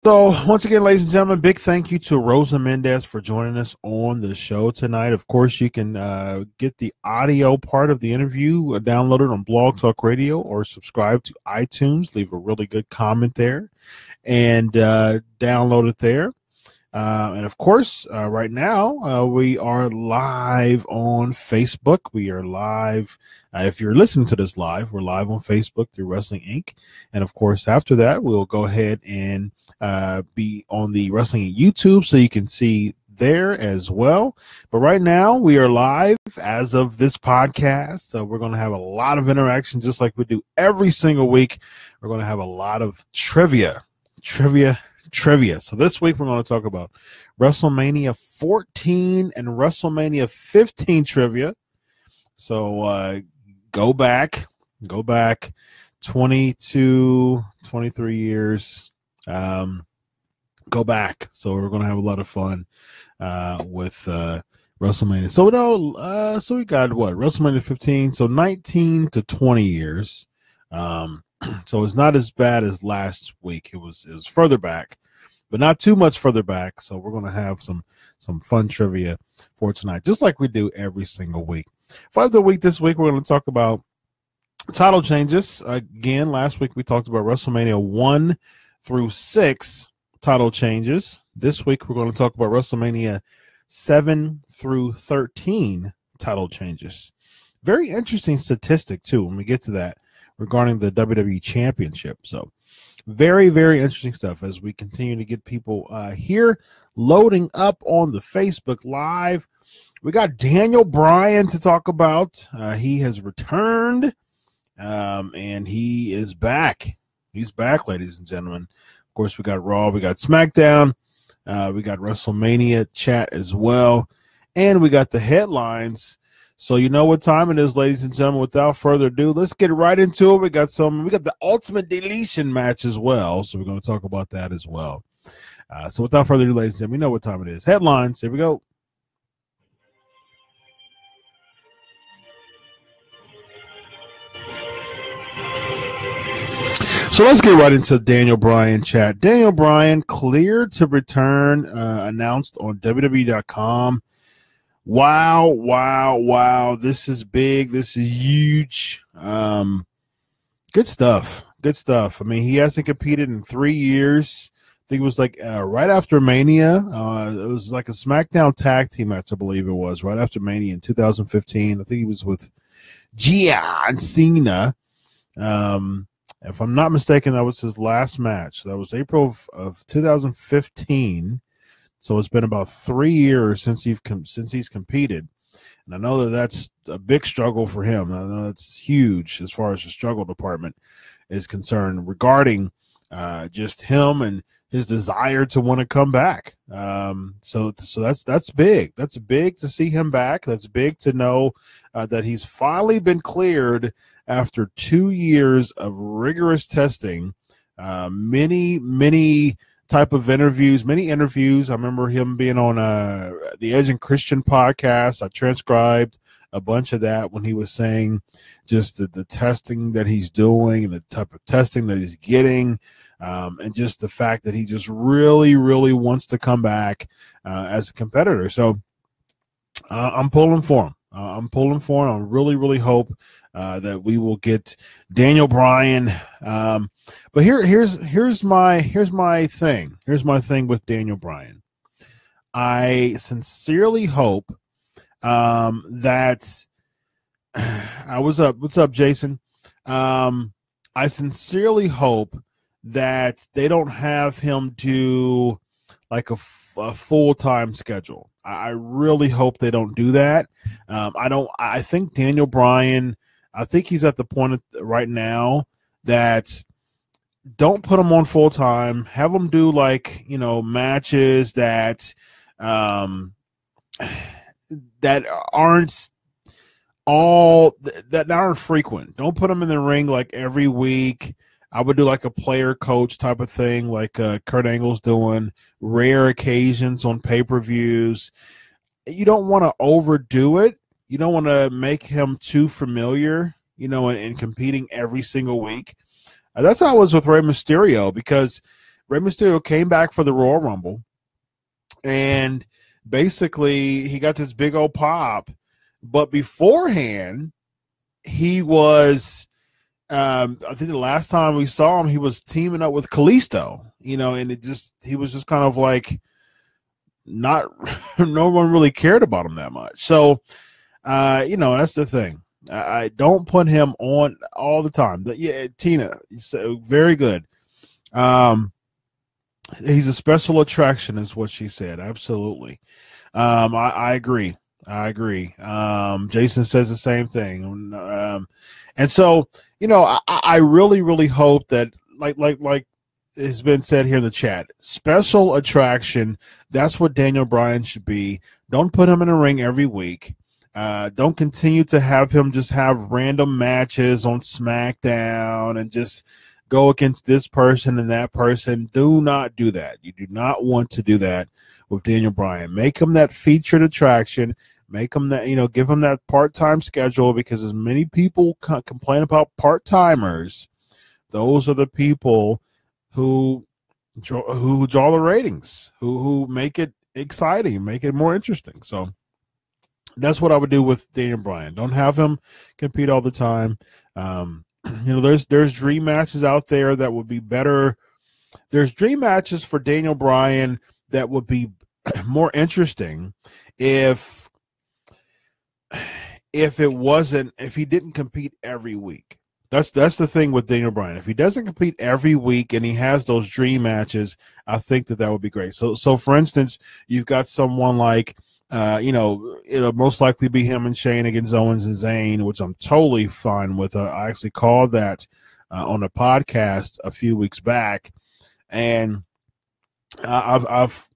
So, once again, ladies and gentlemen, big thank you to Rosa Mendes for joining us on the show tonight. Of course, you can get the audio part of the interview downloaded on Blog Talk Radio or subscribe to iTunes. Leave a really good comment there and download it there. And, of course, right now, we are live on Facebook. We are live. If you're listening to this live, we're live on Facebook through Wrestling Inc. And, of course, after that, we'll go ahead and be on the Wrestling YouTube so you can see there as well. But right now we are live as of this podcast. So we're going to have a lot of interaction just like we do every single week. We're going to have a lot of trivia. So this week we're going to talk about WrestleMania 14 and WrestleMania 15 trivia. So go back 22, 23 years. Go back. So we're going to have a lot of fun with WrestleMania. So we got what? WrestleMania 15. So 19 to 20 years. So it's not as bad as last week. It was further back, but not too much further back. So we're going to have some fun trivia for tonight, just like we do every single week. For the week this week, we're going to talk about title changes. Again, last week we talked about WrestleMania 1 through 6 title changes. This week we're going to talk about WrestleMania 7 through 13 title changes. Very interesting statistic too when we get to that regarding the WWE Championship. So very, very interesting stuff as we continue to get people here loading up on the Facebook Live. We got Daniel Bryan to talk about. He has returned and he is back. He's back, ladies and gentlemen. Of course, we got Raw, we got SmackDown, we got WrestleMania chat as well, and we got the headlines. So you know what time it is, ladies and gentlemen. Without further ado, let's get right into it. We got the Ultimate Deletion match as well, so we're going to talk about that as well. So without further ado, ladies and gentlemen, we know what time it is. Headlines. Here we go. So let's get right into Daniel Bryan chat. Daniel Bryan cleared to return, announced on WWE.com. Wow. This is big. This is huge. Good stuff. I mean, he hasn't competed in 3 years. I think it was like right after Mania. It was like a SmackDown tag team match, I believe it was, right after Mania in 2015. I think he was with John Cena. If I'm not mistaken, that was his last match. That was April of 2015. So it's been about 3 years since he's competed. And I know that that's a big struggle for him. I know it's huge as far as the struggle department is concerned regarding just him and his desire to want to come back. So that's big. That's big to see him back. That's big to know that he's finally been cleared after 2 years of rigorous testing, many type of interviews, many interviews. I remember him being on the Edge and Christian podcast. I transcribed a bunch of that when he was saying just the testing that he's doing and the type of testing that he's getting, and just the fact that he just really, really wants to come back as a competitor. So I'm pulling for him. I really, really hope that we will get Daniel Bryan. But here's my thing. Here's my thing with Daniel Bryan. I sincerely hope that what's up, Jason? I sincerely hope that they don't have him do like a full-time schedule. I really hope they don't do that. I think Daniel Bryan, I think he's at the point right now that don't put him on full-time. Have him do like, matches that that aren't frequent. Don't put him in the ring like every week. I would do like a player coach type of thing, like Kurt Angle's doing, rare occasions on pay-per-views. You don't want to overdo it. You don't want to make him too familiar, in competing every single week. That's how it was with Rey Mysterio, because Rey Mysterio came back for the Royal Rumble, and basically he got this big old pop. But beforehand, he was, I think the last time we saw him, he was teaming up with Kalisto, and he was just kind of like not, no one really cared about him that much. So, that's the thing. I don't put him on all the time. Yeah, Tina, very good. He's a special attraction, is what she said. Absolutely. I agree. Jason says the same thing. And so, I really, really hope that, like has been said here in the chat, special attraction. That's what Daniel Bryan should be. Don't put him in a ring every week. Don't continue to have him just have random matches on SmackDown and just go against this person and that person. Do not do that. You do not want to do that with Daniel Bryan. Make him that featured attraction. Make him that, give him that part-time schedule, because as many people complain about part-timers, those are the people who draw the ratings, who make it exciting, make it more interesting. So that's what I would do with Daniel Bryan. Don't have him compete all the time. There's dream matches out there that would be better. There's dream matches for Daniel Bryan that would be more interesting if he didn't compete every week. That's the thing with Daniel Bryan. If he doesn't compete every week and he has those dream matches, I think that would be great. So for instance, you've got someone like, it'll most likely be him and Shane against Owens and Zayn, which I'm totally fine with. I actually called that on a podcast a few weeks back, and I've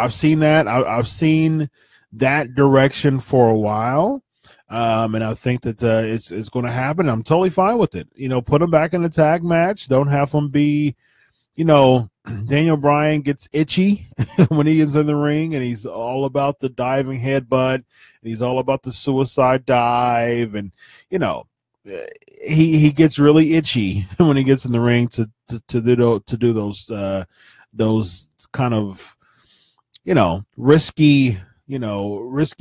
seen that. I've seen that direction for a while. And I think that it's going to happen. I'm totally fine with it. Put them back in the tag match. Don't have them be, Daniel Bryan gets itchy when he is in the ring, and he's all about the diving headbutt, and he's all about the suicide dive, and he gets really itchy when he gets in the ring to do those kind of risky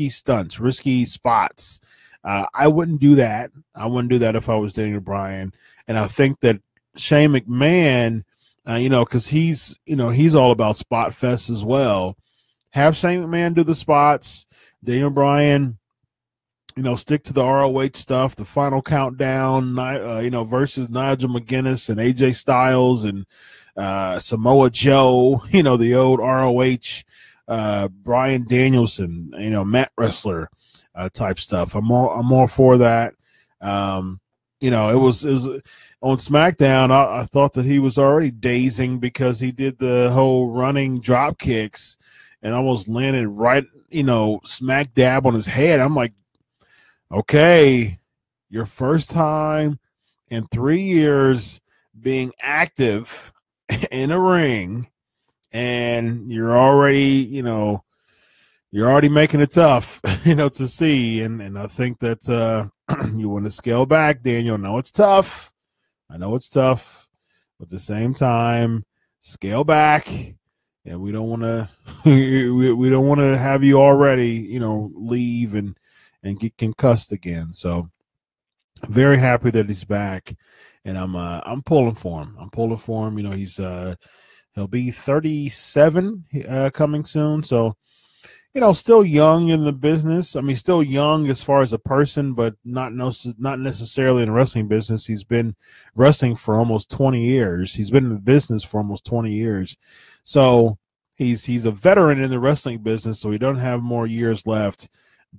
stunts, risky spots. I wouldn't do that. I wouldn't do that if I was Daniel Bryan. And I think that Shane McMahon, because he's all about spot fest as well. Have Shane McMahon do the spots. Daniel Bryan, stick to the ROH stuff, the final countdown, versus Nigel McGuinness and AJ Styles and Samoa Joe, the old ROH, Bryan Danielson, Matt Wrestler type stuff. I'm all for that. It was on SmackDown. I thought that he was already dazing because he did the whole running drop kicks and almost landed right, smack dab on his head. I'm like, okay, your first time in 3 years being active in a ring, and you're already making it tough, to see. And I think that you want to scale back, Daniel. I know it's tough, but at the same time, scale back. And we don't want to we don't want to have you already, leave and get concussed again. So very happy that he's back, and I'm pulling for him. He's he'll be 37 coming soon. So, still young in the business. I mean, still young as far as a person, but not necessarily in the wrestling business. He's been wrestling for almost 20 years. He's been in the business for almost 20 years. So he's a veteran in the wrestling business, so he doesn't have more years left.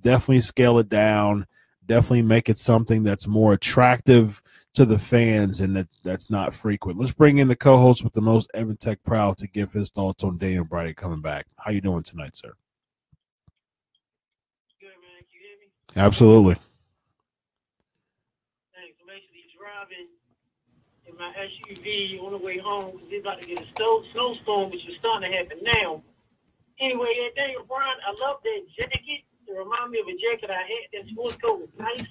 Definitely scale it down. Definitely make it something that's more attractive to the fans and that's not frequent. Let's bring in the co-host with the most, Evan Tech Proud, to give his thoughts on Daniel Bryan coming back. How you doing tonight, sir? Good, man. Can you hear me? Absolutely. Thanks. I'm actually driving in my SUV on the way home because they're about to get a snowstorm, which is starting to happen now. Anyway, Daniel Bryan, I love that jacket. It reminded me of a jacket I had. That sports coat was nice,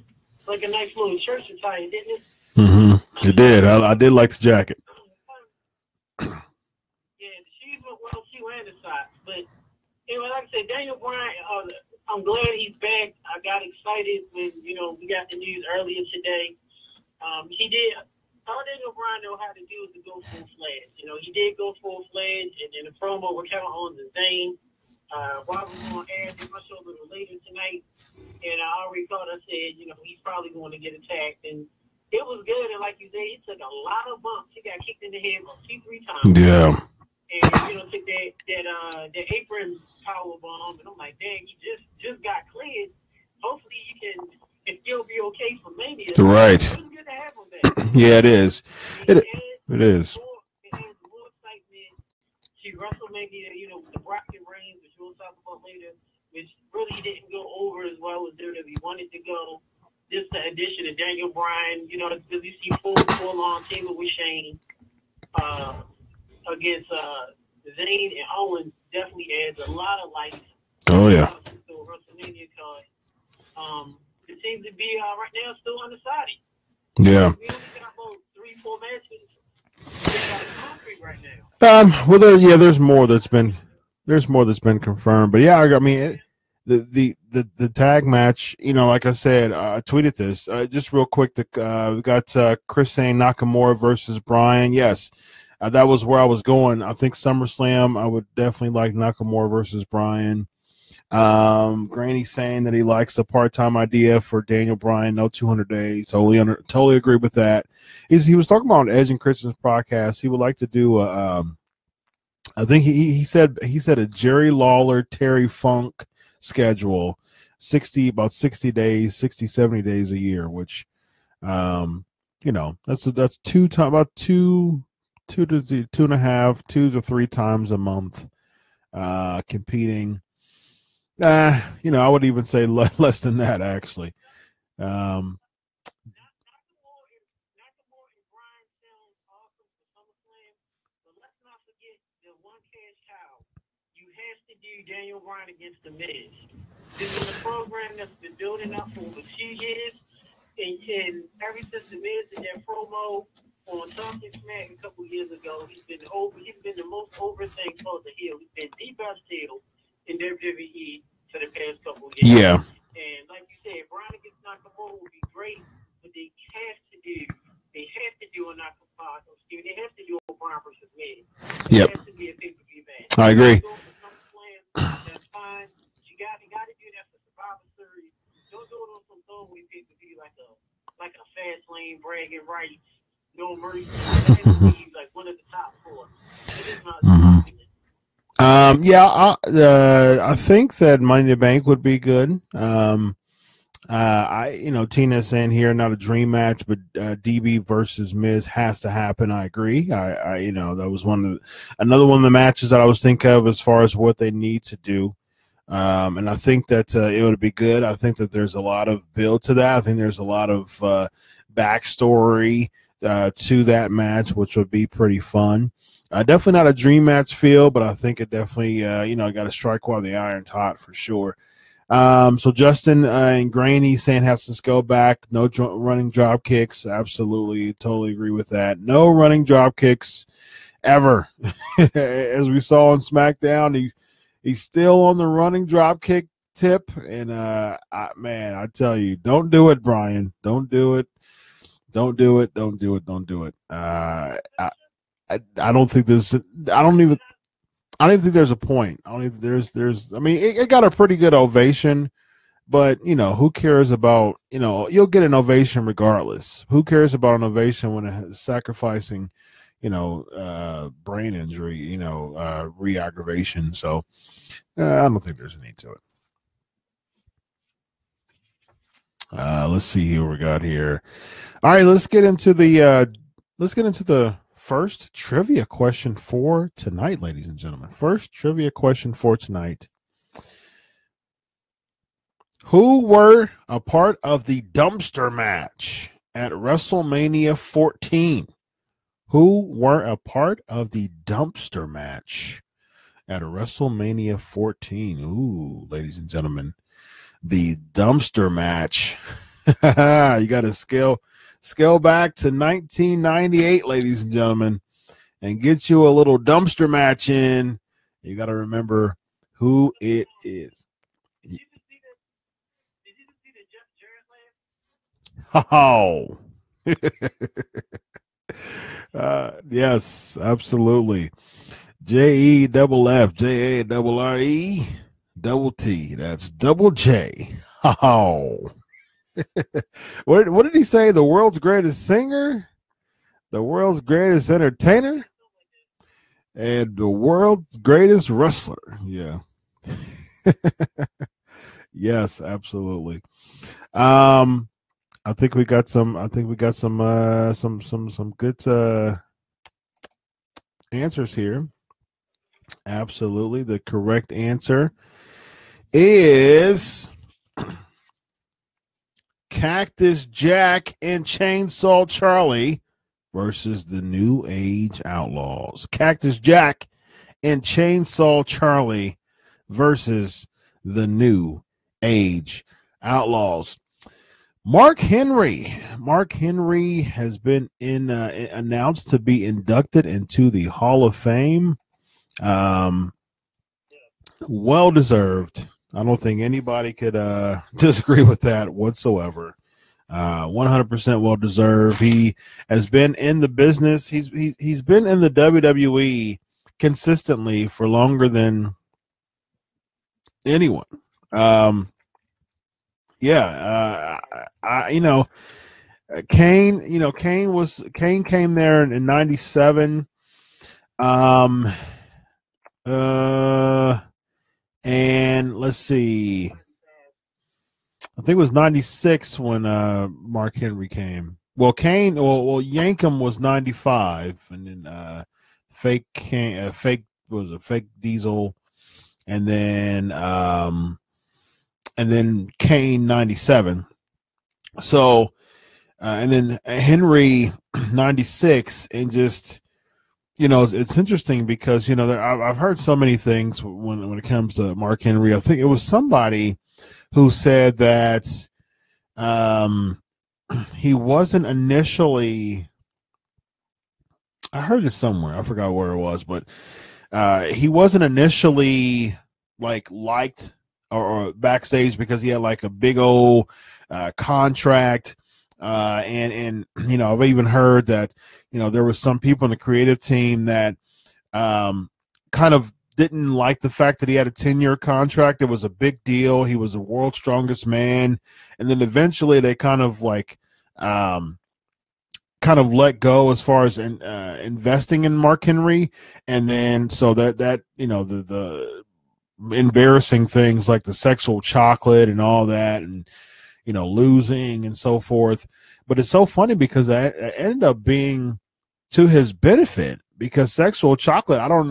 like a nice little church attire, didn't it? Mm-hmm. It did. I did like the jacket. well, Q and the Sox. But anyway, like I said, Daniel Bryan, I'm glad he's back. I got excited when, we got the news earlier today. He did. All Daniel Bryan know how to do is to go full-fledged. He did go full-fledged, and in the promo, we're kind of on the Zayn. While we're on air, they must show a little later tonight. And I already thought, I said, he's probably going to get attacked. And it was good. And like you said, he took a lot of bumps. He got kicked in the head about 2-3 times. Yeah. And, took that apron power bomb. And I'm like, dang, he just got cleared. Hopefully you can still be okay for Mania. Right. It's good to have him back. Yeah, it is. It is. It adds more excitement to WrestleMania, the Brock and Reigns, which we'll talk about later, which really didn't go over as well as WWE wanted to go. Just the addition of Daniel Bryan, because you see full-on table with Shane against Zayn and Owens definitely adds a lot of life. Oh, yeah. To a WrestleMania card. It seems to be right now still undecided. Yeah. We only got about 3-4 matches. Right now. Well, there's more that's been confirmed, but yeah, I mean, the tag match, like I said, I tweeted this just real quick. We got Chris saying Nakamura versus Bryan. Yes, that was where I was going. I think SummerSlam, I would definitely like Nakamura versus Bryan. Granny saying that he likes the part-time idea for Daniel Bryan, no 200 days. Totally agree with that. He was talking about on Edge and Christian's podcast. He would like to do I think he said a Jerry Lawler, Terry Funk schedule, 60 days, 60, 70 days a year, which that's about 2 to 2.5, 2 to 3 times a month competing. I would even say less than that, actually. Nakamura and Bryan sound awesome for SummerSlam, but let's not forget the one cash cow. You have to do Daniel Bryan against The Miz. This is a program that's been building up for over 2 years, and ever since The Miz did that promo on Talking Smack a couple years ago, he's been the most over thing called the heel. He's been the best heel in WWE for the past couple of years. Yeah. And like you said, Bryan against Nakamura would be great, but they have to do a Nakamura. They have to do a Bryan versus Miz. Yep. It has to be a pay-per-view match. I agree. That's fine. You got to do that for Survivor Series. Don't do it on some throwaway pay-per-view like a fast lane bragging rights. No mercy. That has to be like one of the top 4. It is not. I think that Money in the Bank would be good. Tina saying here, not a dream match, but DB versus Miz has to happen. I agree. That was another one of the matches that I was thinking of as far as what they need to do. And I think that it would be good. I think that there's a lot of build to that. I think there's a lot of backstory to that match, which would be pretty fun. Definitely not a dream match feel, but I think it definitely, got to strike while the iron's hot for sure. So Justin and Granny saying has to go back. No running drop kicks. Absolutely. Totally agree with that. No running drop kicks ever. As we saw on SmackDown, he's still on the running drop kick tip. And, I tell you, don't do it, Bryan. Don't do it. Don't do it. Don't do it. Don't do it. I don't think there's. I don't even think there's a point. I don't even there's. I mean, it got a pretty good ovation, but who cares about you'll get an ovation regardless. Who cares about an ovation when it's sacrificing, brain injury, re-aggravation. So I don't think there's a need to it. Let's see here what we got here. All right, let's get into the first trivia question for tonight, ladies and gentlemen. First trivia question for tonight. Who were a part of the dumpster match at WrestleMania 14? Who were a part of the dumpster match at WrestleMania 14? Ooh, ladies and gentlemen, the dumpster match. You got to scale back to 1998, ladies and gentlemen, and get you a little dumpster match in You got to remember who it is. Did you just see the Jarrett laugh? Oh. Yes, absolutely. JEFFJARRE That's double J. Oh. What did he say? The world's greatest singer, the world's greatest entertainer, and the world's greatest wrestler. Yeah. Yes, absolutely. I think we got some good answers here. Absolutely. The correct answer is Cactus Jack and Chainsaw Charlie versus the New Age Outlaws. Cactus Jack and Chainsaw Charlie versus the New Age Outlaws. Mark Henry has been announced to be inducted into the Hall of Fame. Well deserved. I don't think anybody could disagree with that whatsoever. 100% well deserved. He has been in the business. He's been in the WWE consistently for longer than anyone. Kane came there in 97. And let's see, I think it was 96 when Mark Henry came. Well, Yankum was 95, and then fake Diesel, and then Kane 97. So and then Henry 96, and just it's interesting because I've heard so many things when it comes to Mark Henry. I think it was somebody who said that he wasn't initially. I heard it somewhere. I forgot where it was, but he wasn't initially liked or backstage because he had like a big old contract. And I've even heard that there was some people in the creative team that kind of didn't like the fact that he had a 10-year contract. It was a big deal. He was the world's strongest man, and then eventually they kind of let go as far as investing in Mark Henry, and then so that the embarrassing things like the sexual chocolate and all that, and losing and so forth. But it's so funny because that ended up being to his benefit, because sexual chocolate, I don't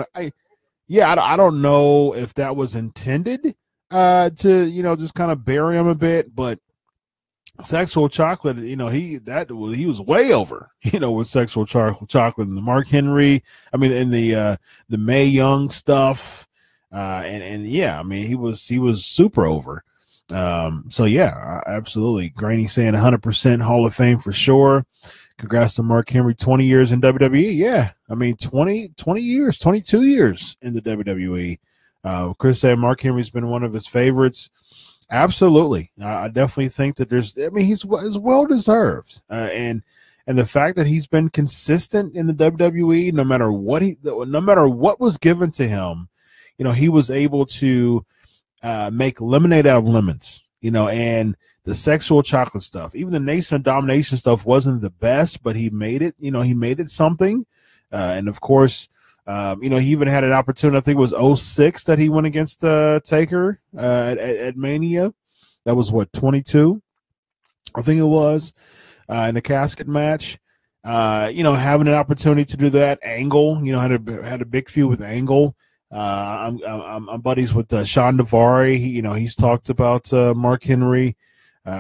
know if that was intended to just kind of bury him a bit, but sexual chocolate, he was way over, with sexual chocolate and the Mark Henry, and the Mae Young stuff, he was super over. So yeah, absolutely. Granny saying 100% Hall of Fame for sure. Congrats to Mark Henry, 20 years in WWE. Yeah, 20 years, 22 years in the WWE. Chris said Mark Henry's been one of his favorites. Absolutely. I definitely think that he's well deserved. And the fact that he's been consistent in the WWE, no matter what was given to him, he was able to make lemonade out of lemons, and the sexual chocolate stuff, even the Nation of Domination stuff wasn't the best, but he made it, he made it something. And of course, he even had an opportunity, I think it was 2006 that he went against Taker at Mania. That was 22, I think it was, in the casket match. Having an opportunity to do that. Angle, had a big feud with Angle. I'm buddies with Sean Navari. He's talked about Mark Henry.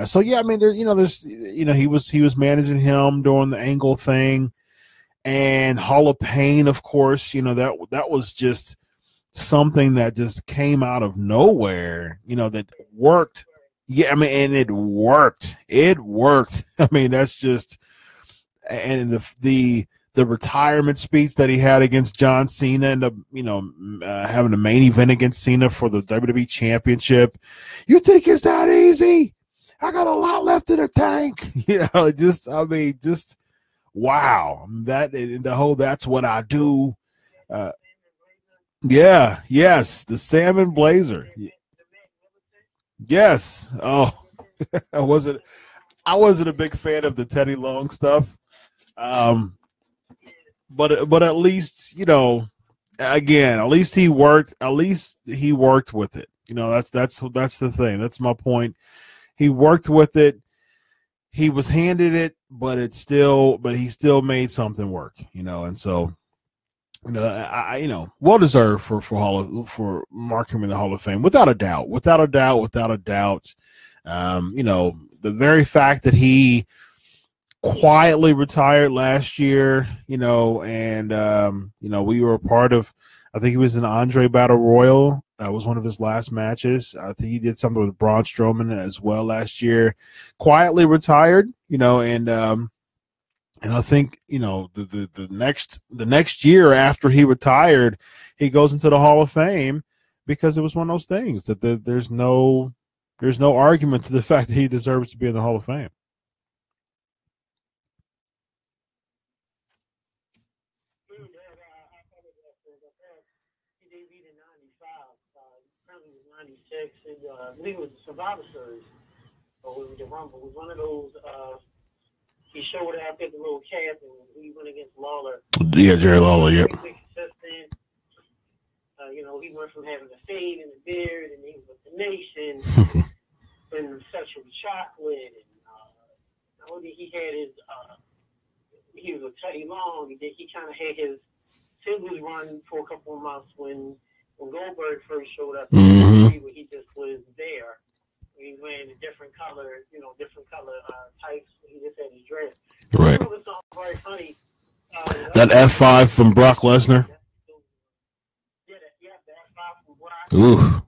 So yeah, he was managing him during the Angle thing, and Hall of Pain, of course. That was just something that just came out of nowhere. That worked. Yeah, and it worked. It worked. That's just, and the the retirement speech that he had against John Cena and having a main event against Cena for the WWE Championship. You think it's that easy? I got a lot left in the tank. Just wow. That's what I do. Yes, the salmon blazer. Yes. Oh, I wasn't a big fan of the Teddy Long stuff. But at least, again, at least he worked with it. That's the thing. That's my point. He worked with it. He was handed it, but he still made something work, and so, well deserved for Mark Henry in the Hall of Fame, without a doubt. The very fact that he quietly retired last year, and we were a part of, I think he was in Andre Battle Royal. That was one of his last matches. I think he did something with Braun Strowman as well last year. Quietly retired, and I think, the next year after he retired, he goes into the Hall of Fame because it was one of those things that there's no argument to the fact that he deserves to be in the Hall of Fame. I believe it was the Survivor Series, or was it the Rumble? It was one of those. He showed up at the little cap, and he went against Lawler. Yeah, Jerry Lawler. Yep. He went from having a fade and a beard, and he was with the Nation, and sexual chocolate, and he had his. He was with Teddy Long. He kind of had his singles run for a couple of months when Goldberg first showed up, where he just was there. He was wearing a different color types. He just had his dress. Right. It was very funny. That F5 from Brock Lesnar. The F5 from Brock. Ooh.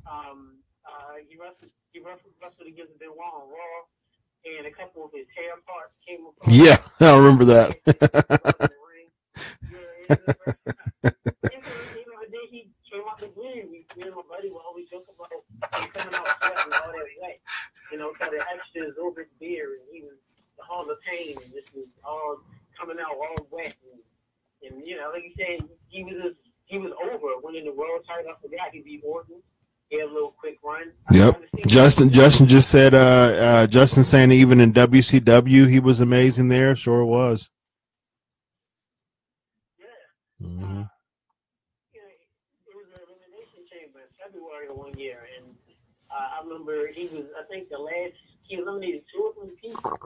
He wrestled against Benoit on Raw, and a couple of his hair parts came apart. Yeah, I remember that. Then he came out the ring. Me and my buddy were always joking about him coming out sweating all that wet. So the extras over his beard, and he was the Hall of Pain, and this was all coming out all wet. And like you said, he was over winning the world title. I forgot he beat Orton. He had a little quick run. Yep. Justin just said, Justin saying even in WCW he was amazing there. Sure was. Yeah. Mm-hmm. It was an elimination chamber in February of one year, and I remember he eliminated 2 or 3 people,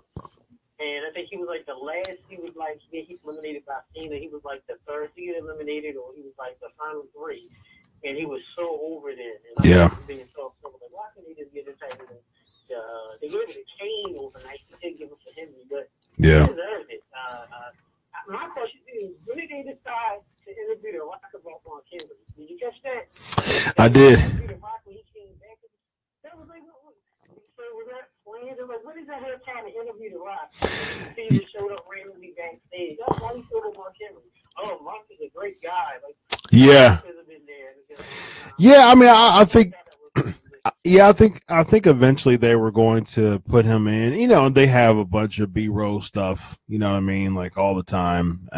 and I think he was like the last. He was like he eliminated by Cena. He was like the third to get eliminated, or he was like the final 3, and he was so over then. And I was being so like, why can't he just get this type of they gave it to Kane overnight. He didn't give it to Henry, but he deserved it. My question is, when did they decide to interview The Rock about Mark Henry? Did you catch that? I did. The Rock when he came back. That was like, so was that planned? Like, what is that whole time to interview The Rock? He just showed up randomly backstage. That's why he showed up Mark Henry. Oh, Mark is a great guy. Like, yeah. Yeah, I mean, I think. Yeah, I think eventually they were going to put him in. They have a bunch of B-roll stuff, you know what I mean, like all the time.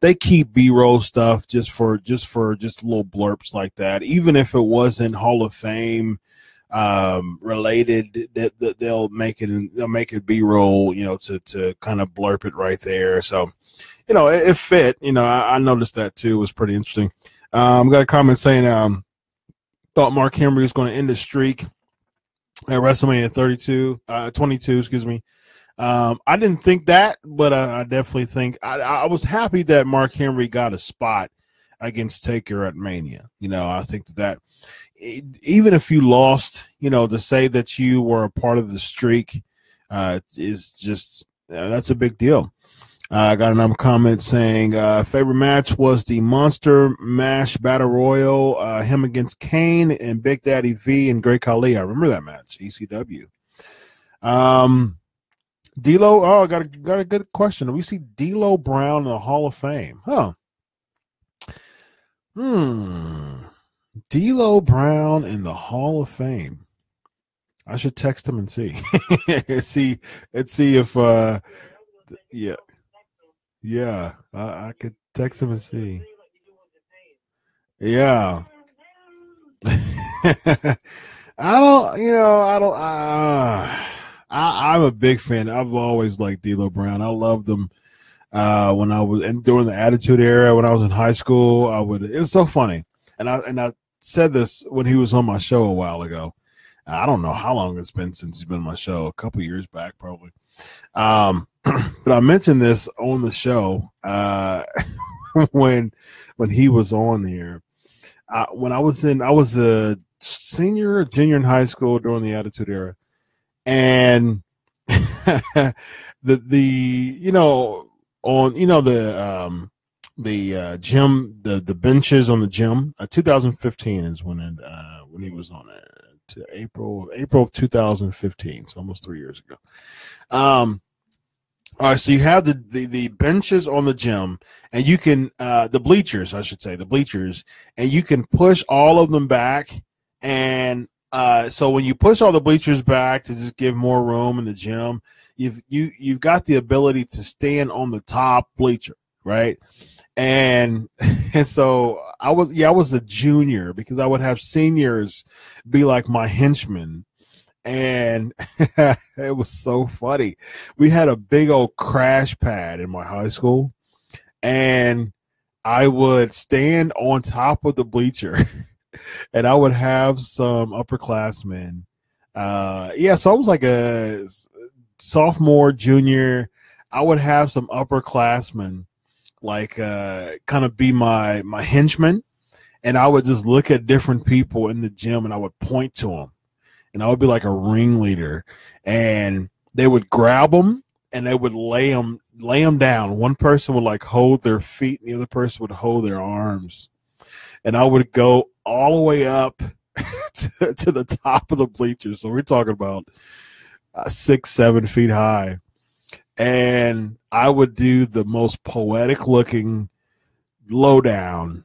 They keep B-roll stuff just for little blurps like that. Even if it wasn't Hall of Fame related, that they'll make it B-roll, to kind of blurp it right there. So, it fit. I noticed that too. It was pretty interesting. Got a comment saying thought Mark Henry was going to end the streak at WrestleMania 22, excuse me. I didn't think that, but I definitely think I was happy that Mark Henry got a spot against Taker at Mania. I think that even if you lost, to say that you were a part of the streak is just that's a big deal. I got another comment saying favorite match was the Monster Mash Battle Royal, him against Kane and Big Daddy V and Great Khali. I remember that match, ECW. D'Lo. Oh, I got a good question. We see D'Lo Brown in the Hall of Fame. Huh. D'Lo Brown in the Hall of Fame. I should text him and see. see if I could text him and see. Yeah. I'm a big fan. I've always liked D'Lo Brown. I loved him when I was during the Attitude Era. When I was in high school, it's so funny. And I said this when he was on my show a while ago. I don't know how long it's been since he's been on my show. A couple years back, probably. But I mentioned this on the show when he was on here. When I was a junior in high school during the Attitude Era, and the gym, the benches on the gym. 2015 is when he was on it. To April of 2015, so almost 3 years ago. All right, so you have the benches on the gym, and you can the bleachers, and you can push all of them back. And so when you push all the bleachers back to just give more room in the gym, you've got the ability to stand on the top bleacher, right? And so I was a junior because I would have seniors be like my henchmen. And it was so funny. We had a big old crash pad in my high school, and I would stand on top of the bleacher and I would have some upperclassmen. So I was like a sophomore, junior. I would have some upperclassmen like kind of be my henchmen, and I would just look at different people in the gym and I would point to them, and I would be like a ringleader, and they would grab them and they would lay them down. One person would like hold their feet and the other person would hold their arms, and I would go all the way up to the top of the bleachers. So we're talking about 6-7 feet high. And I would do the most poetic looking lowdown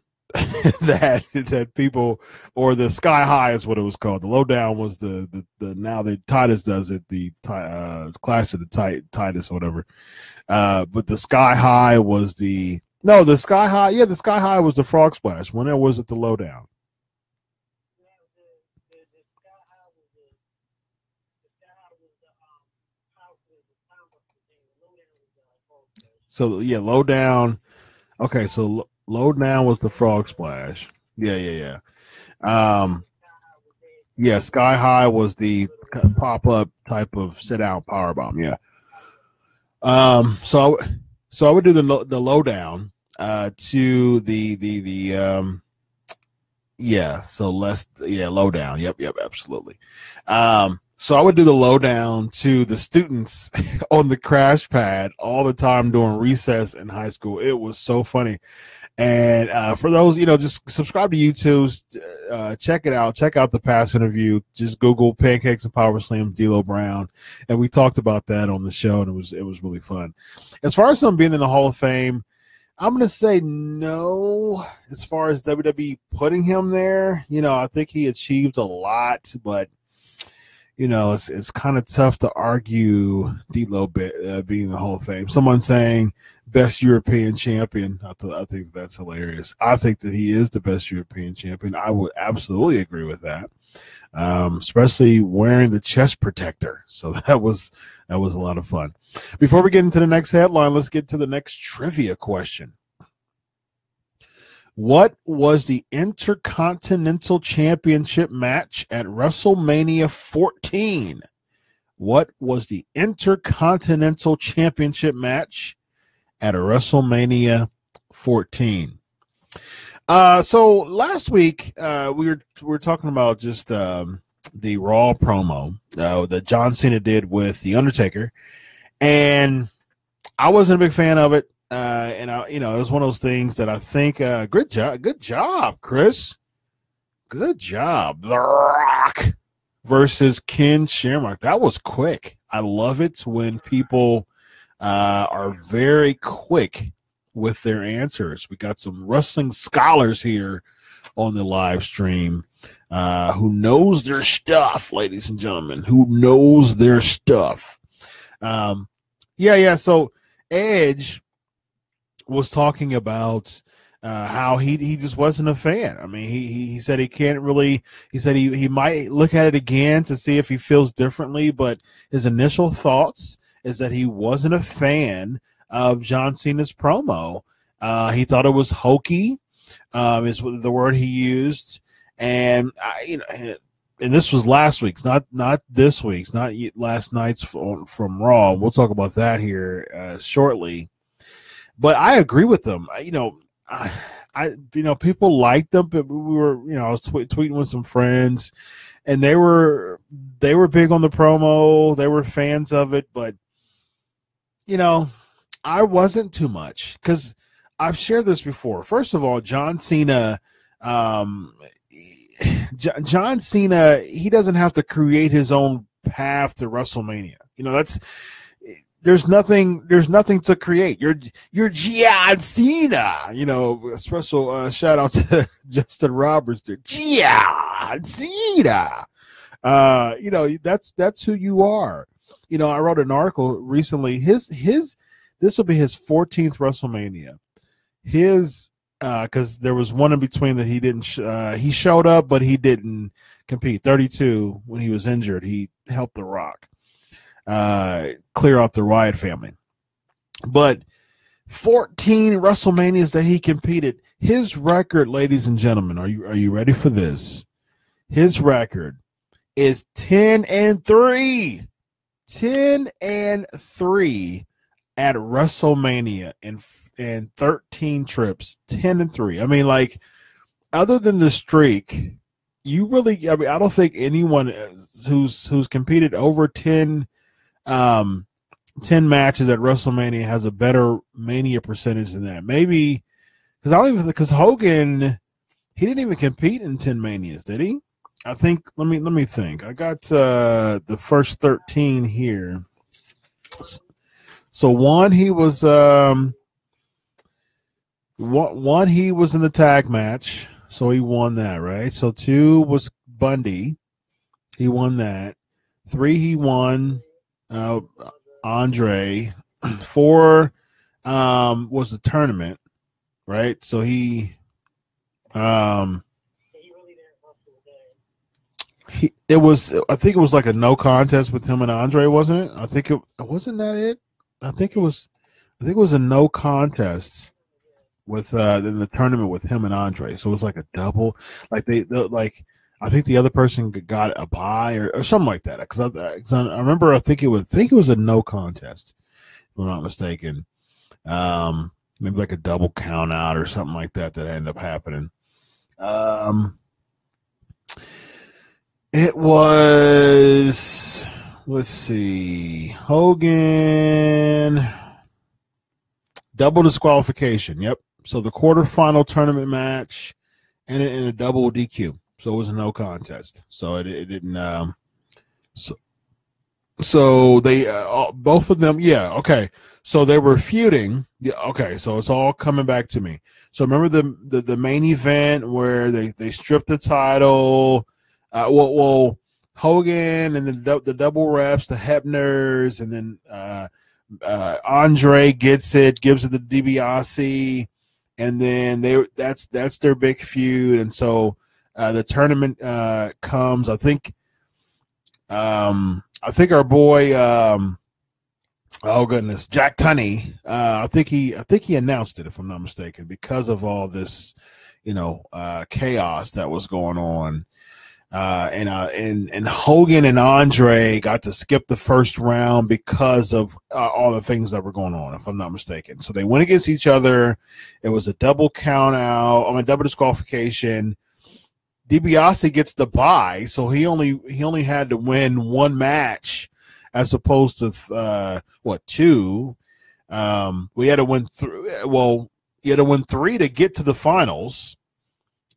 that people, or the sky high is what it was called. The lowdown was the now the Titus does it, the Clash of the Titus or whatever. But the sky high was the sky high. Yeah, the sky high was the frog splash. When was it the lowdown? So yeah, low down. Okay, so low down was the frog splash. Yeah. Sky high was the pop up type of sit out power bomb. Yeah. So I would do the low down to the low down. Yep, absolutely. So I would do the lowdown to the students on the crash pad all the time during recess in high school. It was so funny. And for those, just subscribe to YouTube, check it out. Check out the past interview. Just Google Pancakes and Powerslams, D'Lo Brown. And we talked about that on the show, and it was really fun. As far as him being in the Hall of Fame, I'm going to say no. As far as WWE putting him there, I think he achieved a lot, but it's kind of tough to argue D'Lo being in the Hall of Fame. Someone saying best European champion. I think that's hilarious. I think that he is the best European champion. I would absolutely agree with that, especially wearing the chest protector. So that was a lot of fun. Before we get into the next headline, let's get to the next trivia question. What was the Intercontinental Championship match at WrestleMania 14? What was the Intercontinental Championship match at WrestleMania 14? So last week we were talking about just the Raw promo that John Cena did with the Undertaker, and I wasn't a big fan of it. And it was one of those things that I think, good job, Chris. Good job. The Rock versus Ken Shamrock. That was quick. I love it when people are very quick with their answers. We got some wrestling scholars here on the live stream who knows their stuff, ladies and gentlemen, who knows their stuff. So Edge was talking about how he just wasn't a fan. I mean, he said he can't really. He said he might look at it again to see if he feels differently, but his initial thoughts is that he wasn't a fan of John Cena's promo. He thought it was hokey, is the word he used, and and this was last week's, not this week's, not last night's from Raw. We'll talk about that here shortly. But I agree with them. People liked them, but we were, I was tweeting with some friends, and they were big on the promo. They were fans of it, but I wasn't too much because I've shared this before. First of all, John Cena, he doesn't have to create his own path to WrestleMania. There's nothing to create. You're John Cena. Special shout out to Justin Roberts there. John Cena. That's who you are. I wrote an article recently. This will be his 14th WrestleMania. Because there was one in between that he didn't. He showed up, but he didn't compete. 32 when he was injured. He helped The Rock clear out the Riot family. But 14 WrestleManias that he competed. His record, ladies and gentlemen, are you ready for this? His record is 10-3. 10-3 at WrestleMania and 13 trips. 10-3. I mean, other than the streak, I don't think anyone who's competed over 10 matches at WrestleMania has a better Mania percentage than that. Maybe because Hogan, he didn't even compete in 10 Manias, did he? I think. Let me think. I got the first 13 here. So one, he was one he was in the tag match, so he won that, right? So 2 was Bundy, he won that. 3 he won Andre. 4 was the tournament, right? So he it was, I think it was like a no contest with him and Andre, wasn't it? I think it wasn't that it. I think it was a no contest with in the tournament with him and Andre. So it was like a double. Like they I think the other person got a bye or something like that. Because I remember I think it was a no contest, if I'm not mistaken. Maybe like a double count out or something like that ended up happening. It was, let's see, Hogan, double disqualification. Yep. So the quarterfinal tournament match and a double DQ. So it was a no contest. So it didn't. So they both of them. Yeah. Okay. So they were feuding. Yeah. Okay. So it's all coming back to me. So remember the main event where they stripped the title. Hogan and the double reps, the Hebners, and then Andre gets it, gives it to DiBiase, and then that's their big feud. And so the tournament comes. I think our boy, oh goodness, Jack Tunney. I think he announced it, if I'm not mistaken, because of all this, chaos that was going on. And Hogan and Andre got to skip the first round because of all the things that were going on, if I'm not mistaken. So they went against each other. It was a double count out, double disqualification. DiBiase gets the bye, so he only had to win one match as opposed to 2. We had to win 3. Well, he had to win 3 to get to the finals,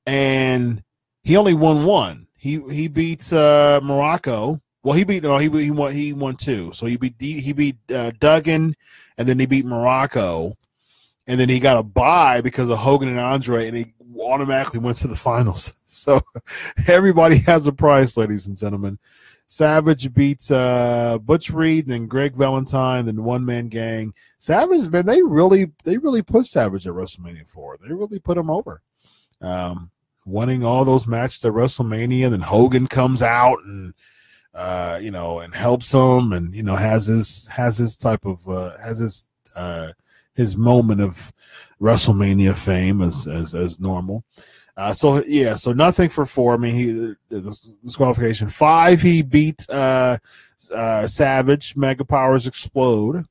and he only won 1. He beats Morocco Well, he won two. So he beat Duggan, and then he beat Morocco, and then he got a bye because of Hogan and Andre, and he automatically went to the finals. So everybody has a price, ladies and gentlemen. Savage beats Butch Reed, then Greg Valentine, then One Man Gang. Savage, man, they really pushed Savage at WrestleMania 4. They really put him over. Winning all those matches at WrestleMania, then Hogan comes out and and helps him, and has his type of his moment of WrestleMania fame as normal. So nothing for 4. I mean, the disqualification. 5, he beat Savage. Mega Powers Explode,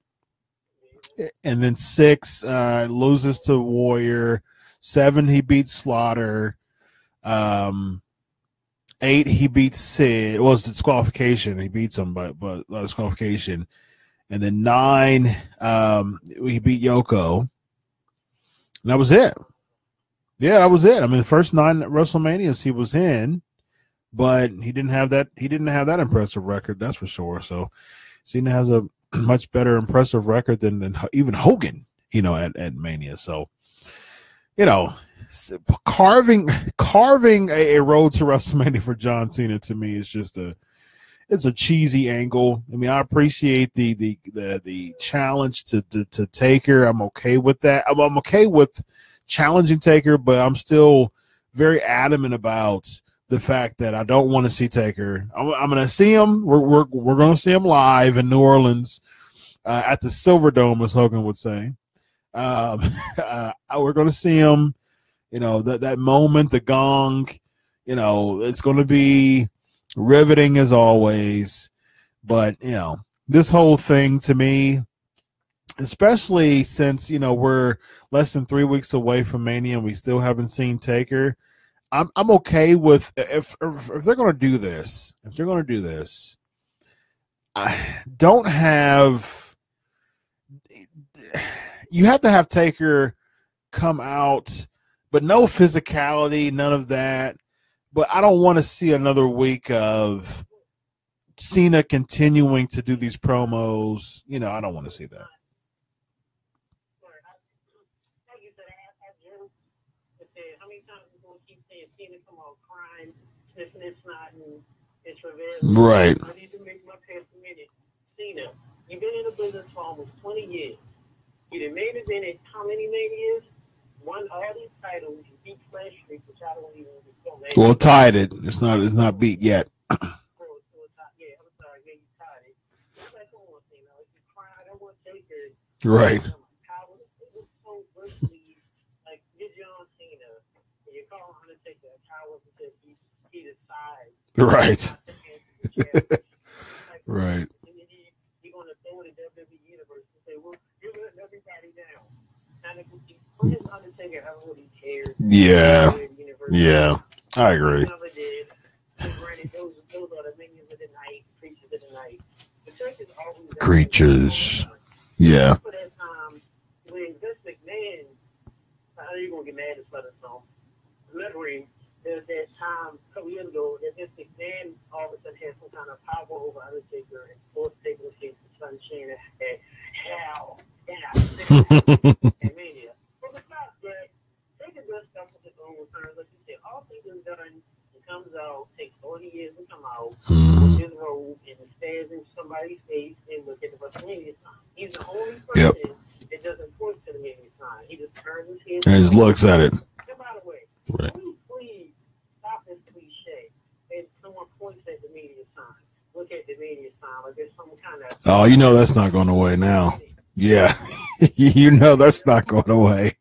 and then 6 loses to Warrior. 7, he beats Slaughter. 8, he beats Sid. It was disqualification. He beats him, but disqualification. And then 9, he beat Yoko. And that was it. Yeah, that was it. I mean, the first 9 WrestleManias he was in, but he didn't have that impressive record, that's for sure. So Cena has a much better impressive record than even Hogan, at Mania. So, carving a road to WrestleMania for John Cena, to me, is just it's a cheesy angle. I mean, I appreciate the challenge to Taker. I'm okay with that. I'm okay with challenging Taker, but I'm still very adamant about the fact that I don't want to see Taker. I'm going to see him. We're going to see him live in New Orleans at the Silverdome, as Hogan would say. We're going to see him. That moment, the gong. It's going to be riveting as always. But this whole thing, to me, especially since we're less than 3 weeks away from Mania and we still haven't seen Taker, I'm okay with if they're going to do this. If they're going to do this, you have to have Taker come out, but no physicality, none of that. But I don't want to see another week of Cena continuing to do these promos. I don't want to see that. Right. I need to make my past a minute. Cena, you've been in the business for almost 20 years. You done made it in how many years? Won all these titles. You beat Flash Street, which I don't even know. Well, tied it. It's not beat yet. Yeah, I'm sorry. Yeah, you tied it. It's like, come on, Cena. If you cry, I don't want Taker. Right. It was so virtually like you're John Cena, and you call Undertaker a coward because he decides. Right. Right. And then you're going to throw it in WWE Universe and say, well, you're letting everybody down. When does Undertaker ever really cared? Yeah. Yeah. I agree. Never did. Granted, those are the minions of the night, creatures of the night. The church is always creatures. Yeah. For that time, when Vince McMahon, I know you're going to get mad at us now. Remembering there's that time a couple years ago that Vince McMahon all of a sudden had some kind of power over Undertaker and forced Taker to face the Sunshine and hell and Mania. But besides that, Taker does stuff with his own returns. Like you said, all things is done. It comes out, takes 40 years to come out, with his robe and it stands in somebody's face and look at the WrestleMania sign. He's the only person that doesn't point to the Mania sign. He just turns his head and just looks at it. Get out of the way. Right. Please stop this cliche. And someone points at the media sign. Look at the media sign like there's some kind of. Oh, that's not going away now. Yeah, that's not going away.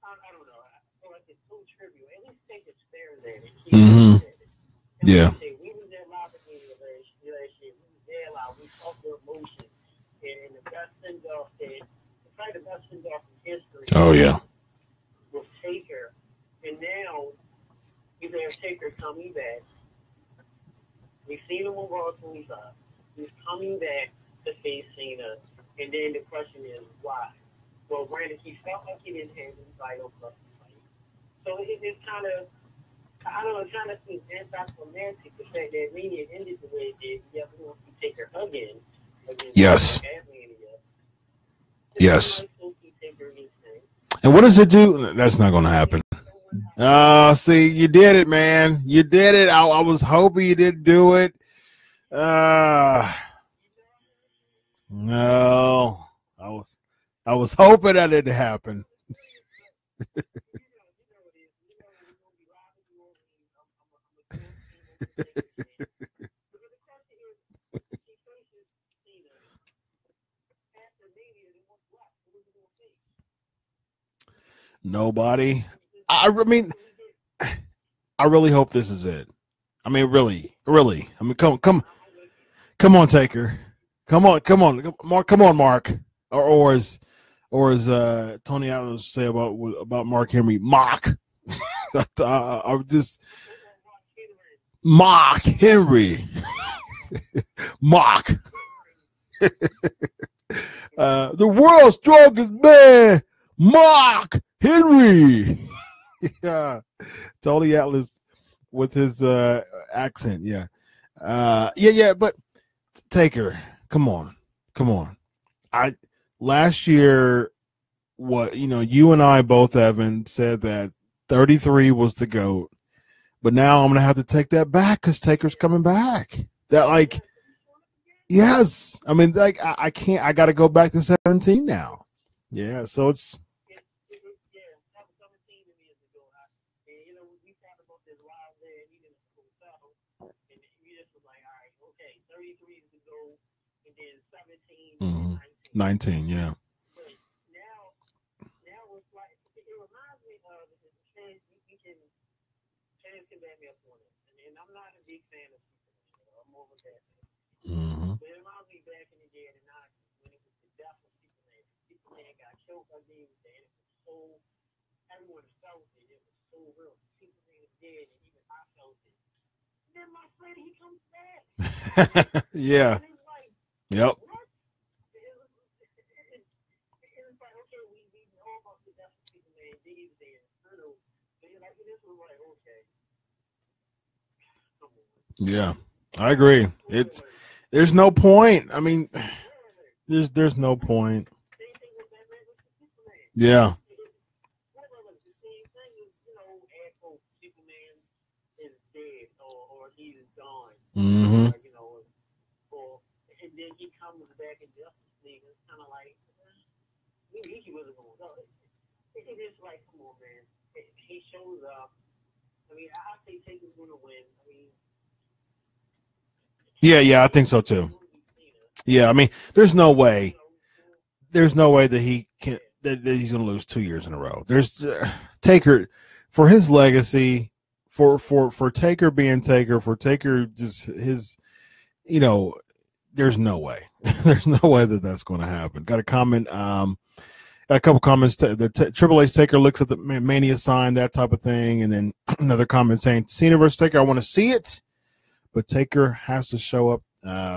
I don't know. I feel like it's so trivial. At least take it fair there. Yeah. We was there live at media last year. We was there live. We talked the emotion. And the best send off probably the best send off in history. Oh, yeah. With Taker. And now, you have Taker coming back. We've seen him on Raw 25. He's coming back to face Cena. And then the question is, why? Well, granted, he felt like he didn't have any title plus the fight. So it's kind of, I don't know, it kind of seems anticlimactic, the fact that Mania ended the way it did. Yeah, we want to take her again. Yes. Yes. And what does it do? That's not going to happen. See, you did it, man. You did it. I was hoping you didn't do it. No, I was hoping that didn't happen. Nobody. I mean, I really hope this is it. I mean, really. I mean, come on, Taker. Come on, Mark. Or as Tony Atlas say about Mark Henry, mock. I would just mock Henry. Mock. The world's strongest man, Mark Henry. Yeah, Tony Atlas with his accent. Yeah, but Taker, come on. Last year, you and I both, Evan, said that 33 was the GOAT, but now I'm gonna have to take that back because Taker's coming back. Yes, I mean, I can't. I got to go back to 17 now. Yeah, so it's. Mm-hmm. 19, yeah. Now it's like, it reminds me of you can back me up on it. And I'm not a big fan of Superman. I'm over that. Mm-hmm. But it reminds me back in the day of the 90s when it was the death of Superman. Superman got killed by David, and it was so, everyone felt it. It was so real. Superman is dead, and even I felt it. And then my friend, he comes back. Yeah. And it's like, yep. What? It's like, okay, we know about the death of Superman, David, and Bruno. But you're like, this was like, okay. Come on. Yeah, I agree. There's no point. I mean, there's no point. Yeah. Mm-hmm. And then he comes back in Justice League. It's kind of like, he wasn't going to go. It's like, come on, man. He shows up. I mean, I think Taker's going to win. I mean, yeah, I think so too. Yeah, I mean, there's no way that he can that he's going to lose 2 years in a row. There's Taker for his legacy, for Taker being Taker, for Taker just his, there's no way. There's no way that that's going to happen. Got a comment. A couple comments. The Triple H Taker looks at the Mania sign, that type of thing, and then another comment saying Cena versus Taker. I want to see it, but Taker has to show up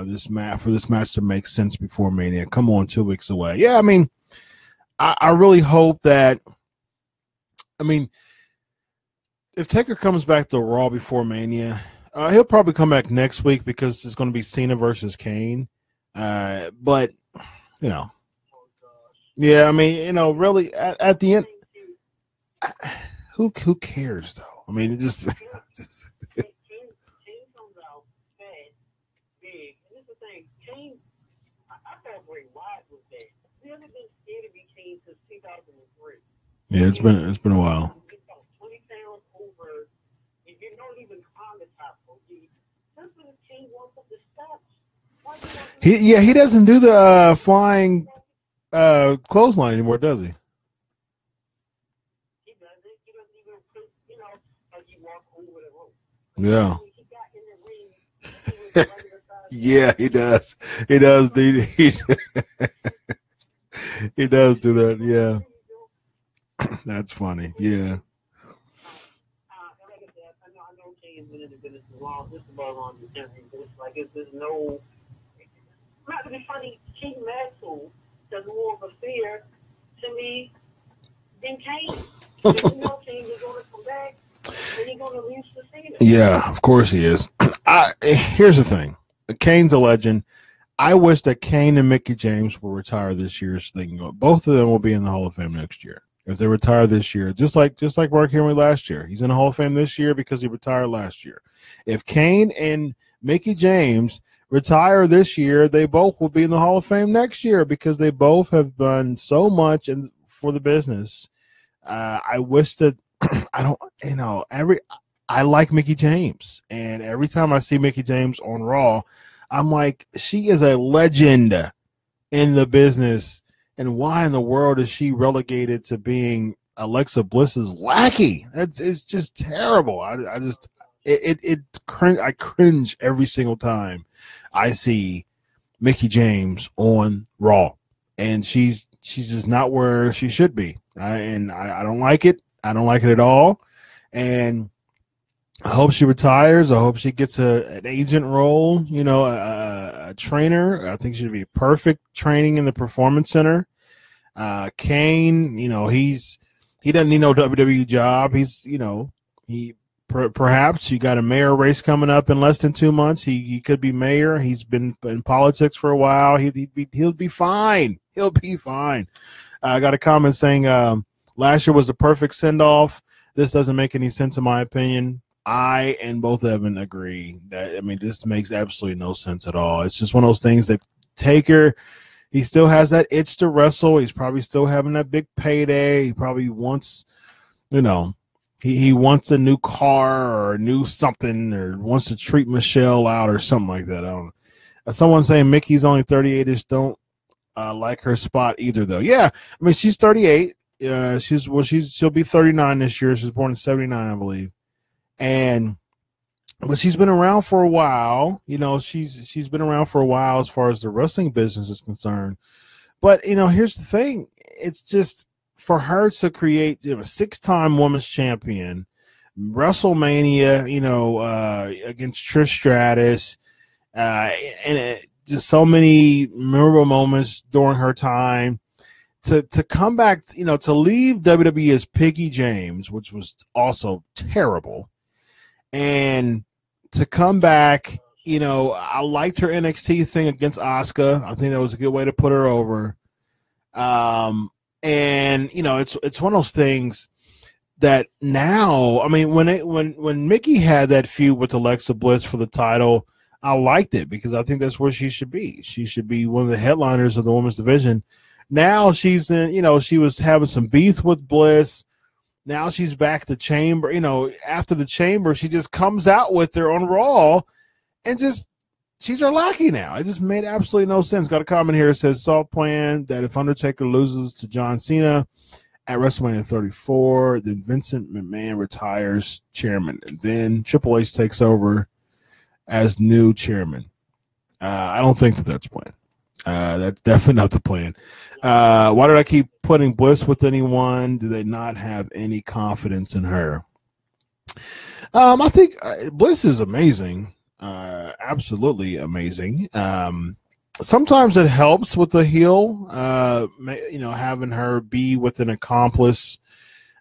this match to make sense before Mania. Come on, 2 weeks away. Yeah, I mean, I really hope that. I mean, if Taker comes back to Raw before Mania, he'll probably come back next week because it's going to be Cena versus Kane. But yeah, I mean, really, at the end, who cares though? I mean, it just. Yeah, it's been a while. He doesn't do the flying clothesline anymore, does he? Yeah. Yeah, he does. He does. He does do that. Yeah. That's funny. Yeah. know Kane's been in the business as long, just about long as Henry, but it's like there's no. Not to be funny, King Maxwell does more of a fear to me than Kane. Because you know Kane is going to come back and he's going to lose to Cena. Yeah, of course he is. Here's the thing. Kane's a legend. I wish that Kane and Mickie James will retire this year so they can go. Both of them will be in the Hall of Fame next year. If they retire this year, just like Mark Henry last year. He's in the Hall of Fame this year because he retired last year. If Kane and Mickie James retire this year, they both will be in the Hall of Fame next year because they both have done so much for the business. I wish that I like Mickie James, and every time I see Mickie James on Raw, I'm like, she is a legend in the business, and why in the world is she relegated to being Alexa Bliss's lackey? It's just terrible. I cringe every single time I see Mickie James on Raw, and she's just not where she should be. I don't like it. I don't like it at all. And I hope she retires. I hope she gets an agent role, a trainer. I think she'd be perfect training in the Performance Center. Kane, he doesn't need no WWE job. Perhaps you got a mayor race coming up in less than 2 months. He could be mayor. He's been in politics for a while. He'll be fine. He'll be fine. I got a comment saying last year was the perfect send-off. This doesn't make any sense in my opinion. I and both Evan agree that, this makes absolutely no sense at all. It's just one of those things that Taker, he still has that itch to wrestle. He's probably still having that big payday. He probably wants, he wants a new car or a new something, or wants to treat Michelle out or something like that. I don't know. Someone saying Mickey's only 38-ish. Don't like her spot either, though. Yeah, she's 38. She'll be 39 this year. She was born in 79, I believe. But she's been around for a while. She's been around for a while as far as the wrestling business is concerned. But here's the thing: it's just for her to create a 6-time women's champion, WrestleMania, against Trish Stratus, and just so many memorable moments during her time. To come back, to leave WWE as Piggy James, which was also terrible, and to come back, I liked her NXT thing against Asuka. I think that was a good way to put her over. And it's one of those things that now, when Mickie had that feud with Alexa Bliss for the title, I liked it because I think that's where she should be. She should be one of the headliners of the women's division. Now she's in, she was having some beef with Bliss. Now she's back to Chamber. After the Chamber, she just comes out with her on Raw and she's her lackey now. It just made absolutely no sense. Got a comment here that says, Salt plan that if Undertaker loses to John Cena at WrestleMania 34, then Vincent McMahon retires chairman. And then Triple H takes over as new chairman. I don't think that's planned. That's definitely not the plan. Why did I keep putting Bliss with anyone? Do they not have any confidence in her? I think Bliss is amazing. Absolutely amazing. Sometimes it helps with the heel, having her be with an accomplice,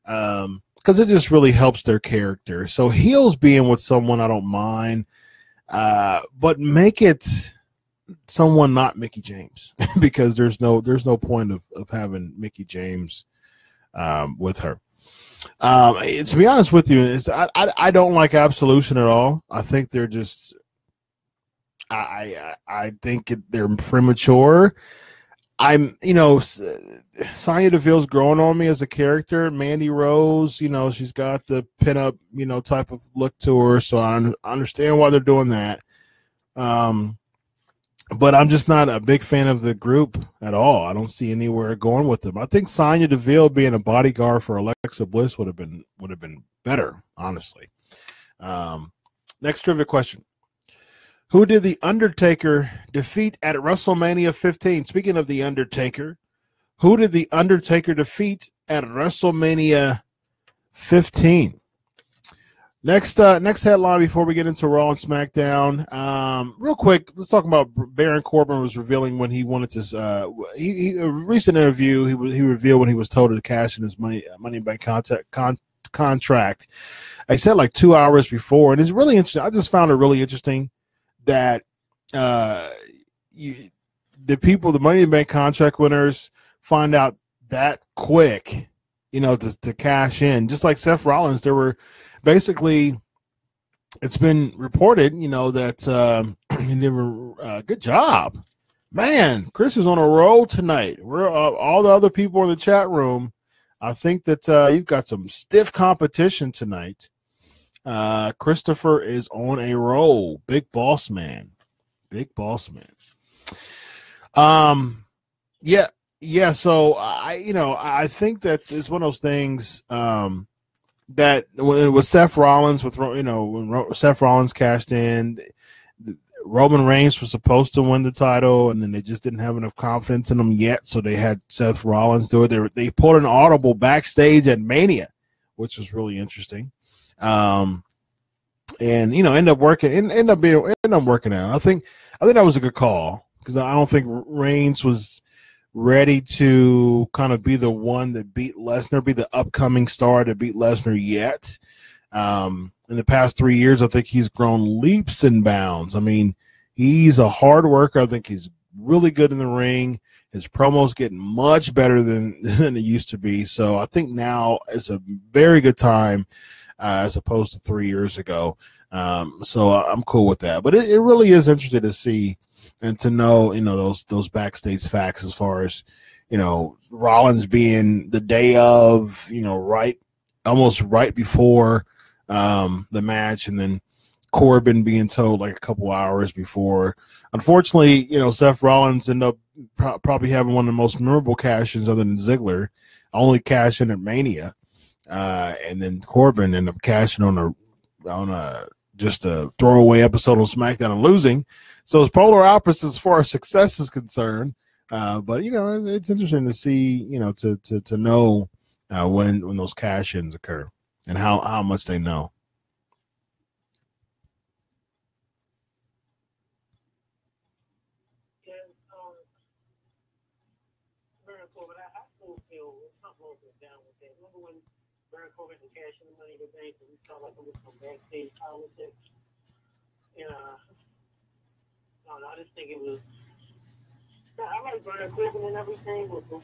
because it just really helps their character. So heels being with someone I don't mind, but make it someone not Mickie James because there's no point of having Mickie James with her. To be honest with you, I don't like Absolution at all. I think they're just I think they're premature. Sonya Deville's growing on me as a character. Mandy Rose, she's got the pinup, type of look to her, so I understand why they're doing that. But I'm just not a big fan of the group at all. I don't see anywhere going with them. I think Sonya Deville being a bodyguard for Alexa Bliss would have been better, honestly. Next trivia question. Who did The Undertaker defeat at WrestleMania 15? Speaking of The Undertaker, who did The Undertaker defeat at WrestleMania 15? Next headline before we get into Raw and SmackDown. Real quick, let's talk about Baron Corbin was revealing when he wanted to. A recent interview, he revealed when he was told to cash in his Money in Bank contract. I said like 2 hours before, and it's really interesting. I just found it really interesting that the Money in Bank contract winners find out that quick, to cash in. Just like Seth Rollins, there were. Basically, it's been reported, that he never. Good job, man. Chris is on a roll tonight. We're all the other people in the chat room. I think that you've got some stiff competition tonight. Christopher is on a roll. Big boss man. Yeah. So I think it's one of those things. That when it was Seth Rollins when Seth Rollins cashed in, Roman Reigns was supposed to win the title, and then they just didn't have enough confidence in him yet, so they had Seth Rollins do it. They pulled an audible backstage at Mania, which was really interesting, and end up working out. I think that was a good call because I don't think Reigns was ready to kind of be the one that beat Lesnar, be the upcoming star to beat Lesnar yet. In the past 3 years, I think he's grown leaps and bounds. I mean, he's a hard worker. I think he's really good in the ring. His promos getting much better than it used to be. So I think now is a very good time as opposed to 3 years ago. So I'm cool with that. But it really is interesting to see and to know, those backstage facts as far as, Rollins being the day of, almost right before the match, and then Corbin being told like a couple hours before. Unfortunately, Seth Rollins ended up probably having one of the most memorable cash-ins other than Ziggler, only cash in at Mania, and then Corbin ended up cashing on just a throwaway episode on SmackDown and losing. So it's polar opposites as far as success is concerned. But it's interesting to see, to know when those cash-ins occur and how much they know. Baron Corbin, I still feel something wrong with down with that. Remember when Baron Corbin was cashing the Money in the Bank and we felt like it was some backstage politics? I just think it was. I like Baron Corbin and everything with the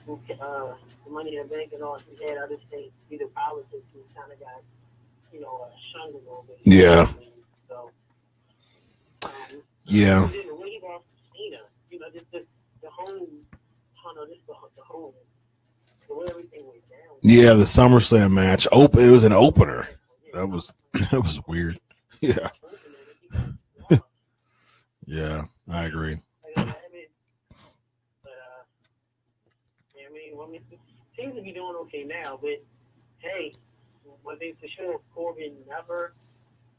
Money in the Bank and all he had. I just think the politics was kind of got, shunned a little bit. Yeah. So. Yeah. The way he lost Cena, just the whole. The way everything went down. Yeah, the SummerSlam match. It was an opener. That was weird. Yeah. Yeah, I agree. It seems to be doing okay now, but hey, one thing for sure, Corbin never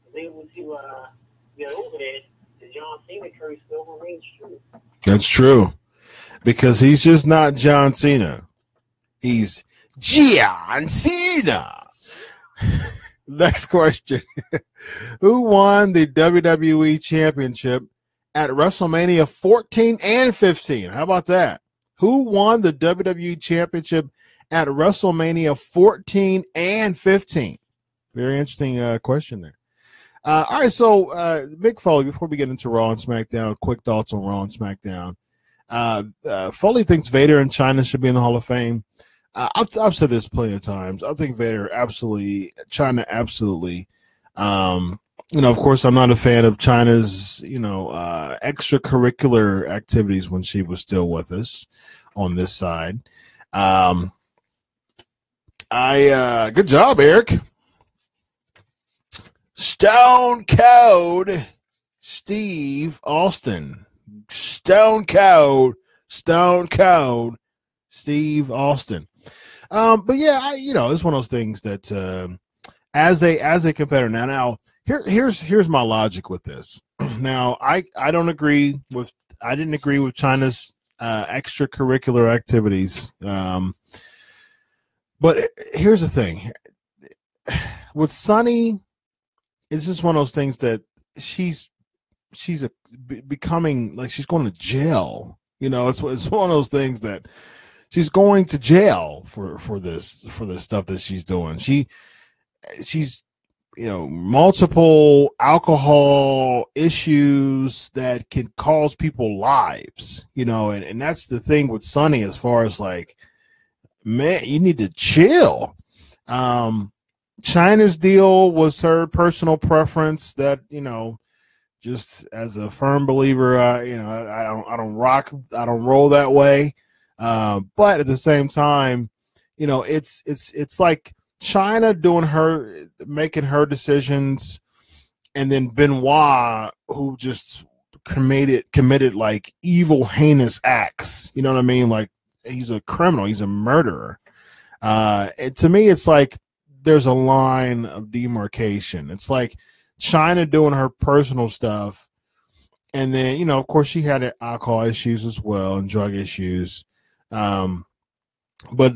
was able to get over that. The John Cena curse still remains true. That's true. Because he's just not John Cena. He's John Cena. Next question. Who won the WWE Championship at WrestleMania 14 and 15? How about that? Who won the WWE Championship at WrestleMania 14 and 15? Very interesting question there. All right, so Mick Foley, before we get into Raw and SmackDown, quick thoughts on Raw and SmackDown. Foley thinks Vader and Chyna should be in the Hall of Fame. I've said this plenty of times. I think Vader absolutely, Chyna absolutely. Of course, I'm not a fan of Chyna's, extracurricular activities when she was still with us on this side. Good job, Eric. Stone Cold Steve Austin. Stone Cold Steve Austin. But yeah, it's one of those things that as a competitor now here's my logic with this. Now I didn't agree with Chyna's extracurricular activities. But here's the thing. With Sonny it's just one of those things that she's becoming like she's going to jail. You know, it's one of those things that she's going to jail for this stuff that she's doing. She's multiple alcohol issues that can cause people lives, and that's the thing with Sunny as far as like, man, you need to chill. Chyna's deal was her personal preference that, just as a firm believer, I don't roll that way. But at the same time, it's like Chyna making her decisions, and then Benoit, who just committed like evil, heinous acts. You know what I mean? Like, he's a criminal, he's a murderer. And to me, it's like there's a line of demarcation. It's like Chyna doing her personal stuff, and then of course she had alcohol issues as well and drug issues. But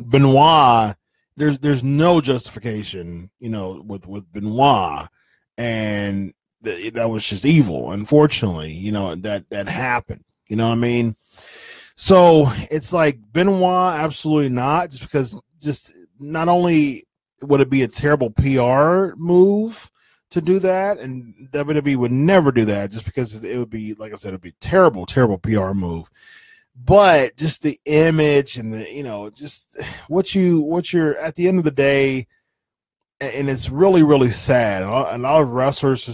Benoit, there's no justification, with Benoit, and that was just evil. Unfortunately, that happened. You know what I mean? So it's like Benoit, absolutely not, just because not only would it be a terrible PR move to do that, and WWE would never do that, just because it would be, like I said, it'd be terrible, terrible PR move. But just the image and the, just what you're at the end of the day, and it's really, really sad. And a lot of wrestlers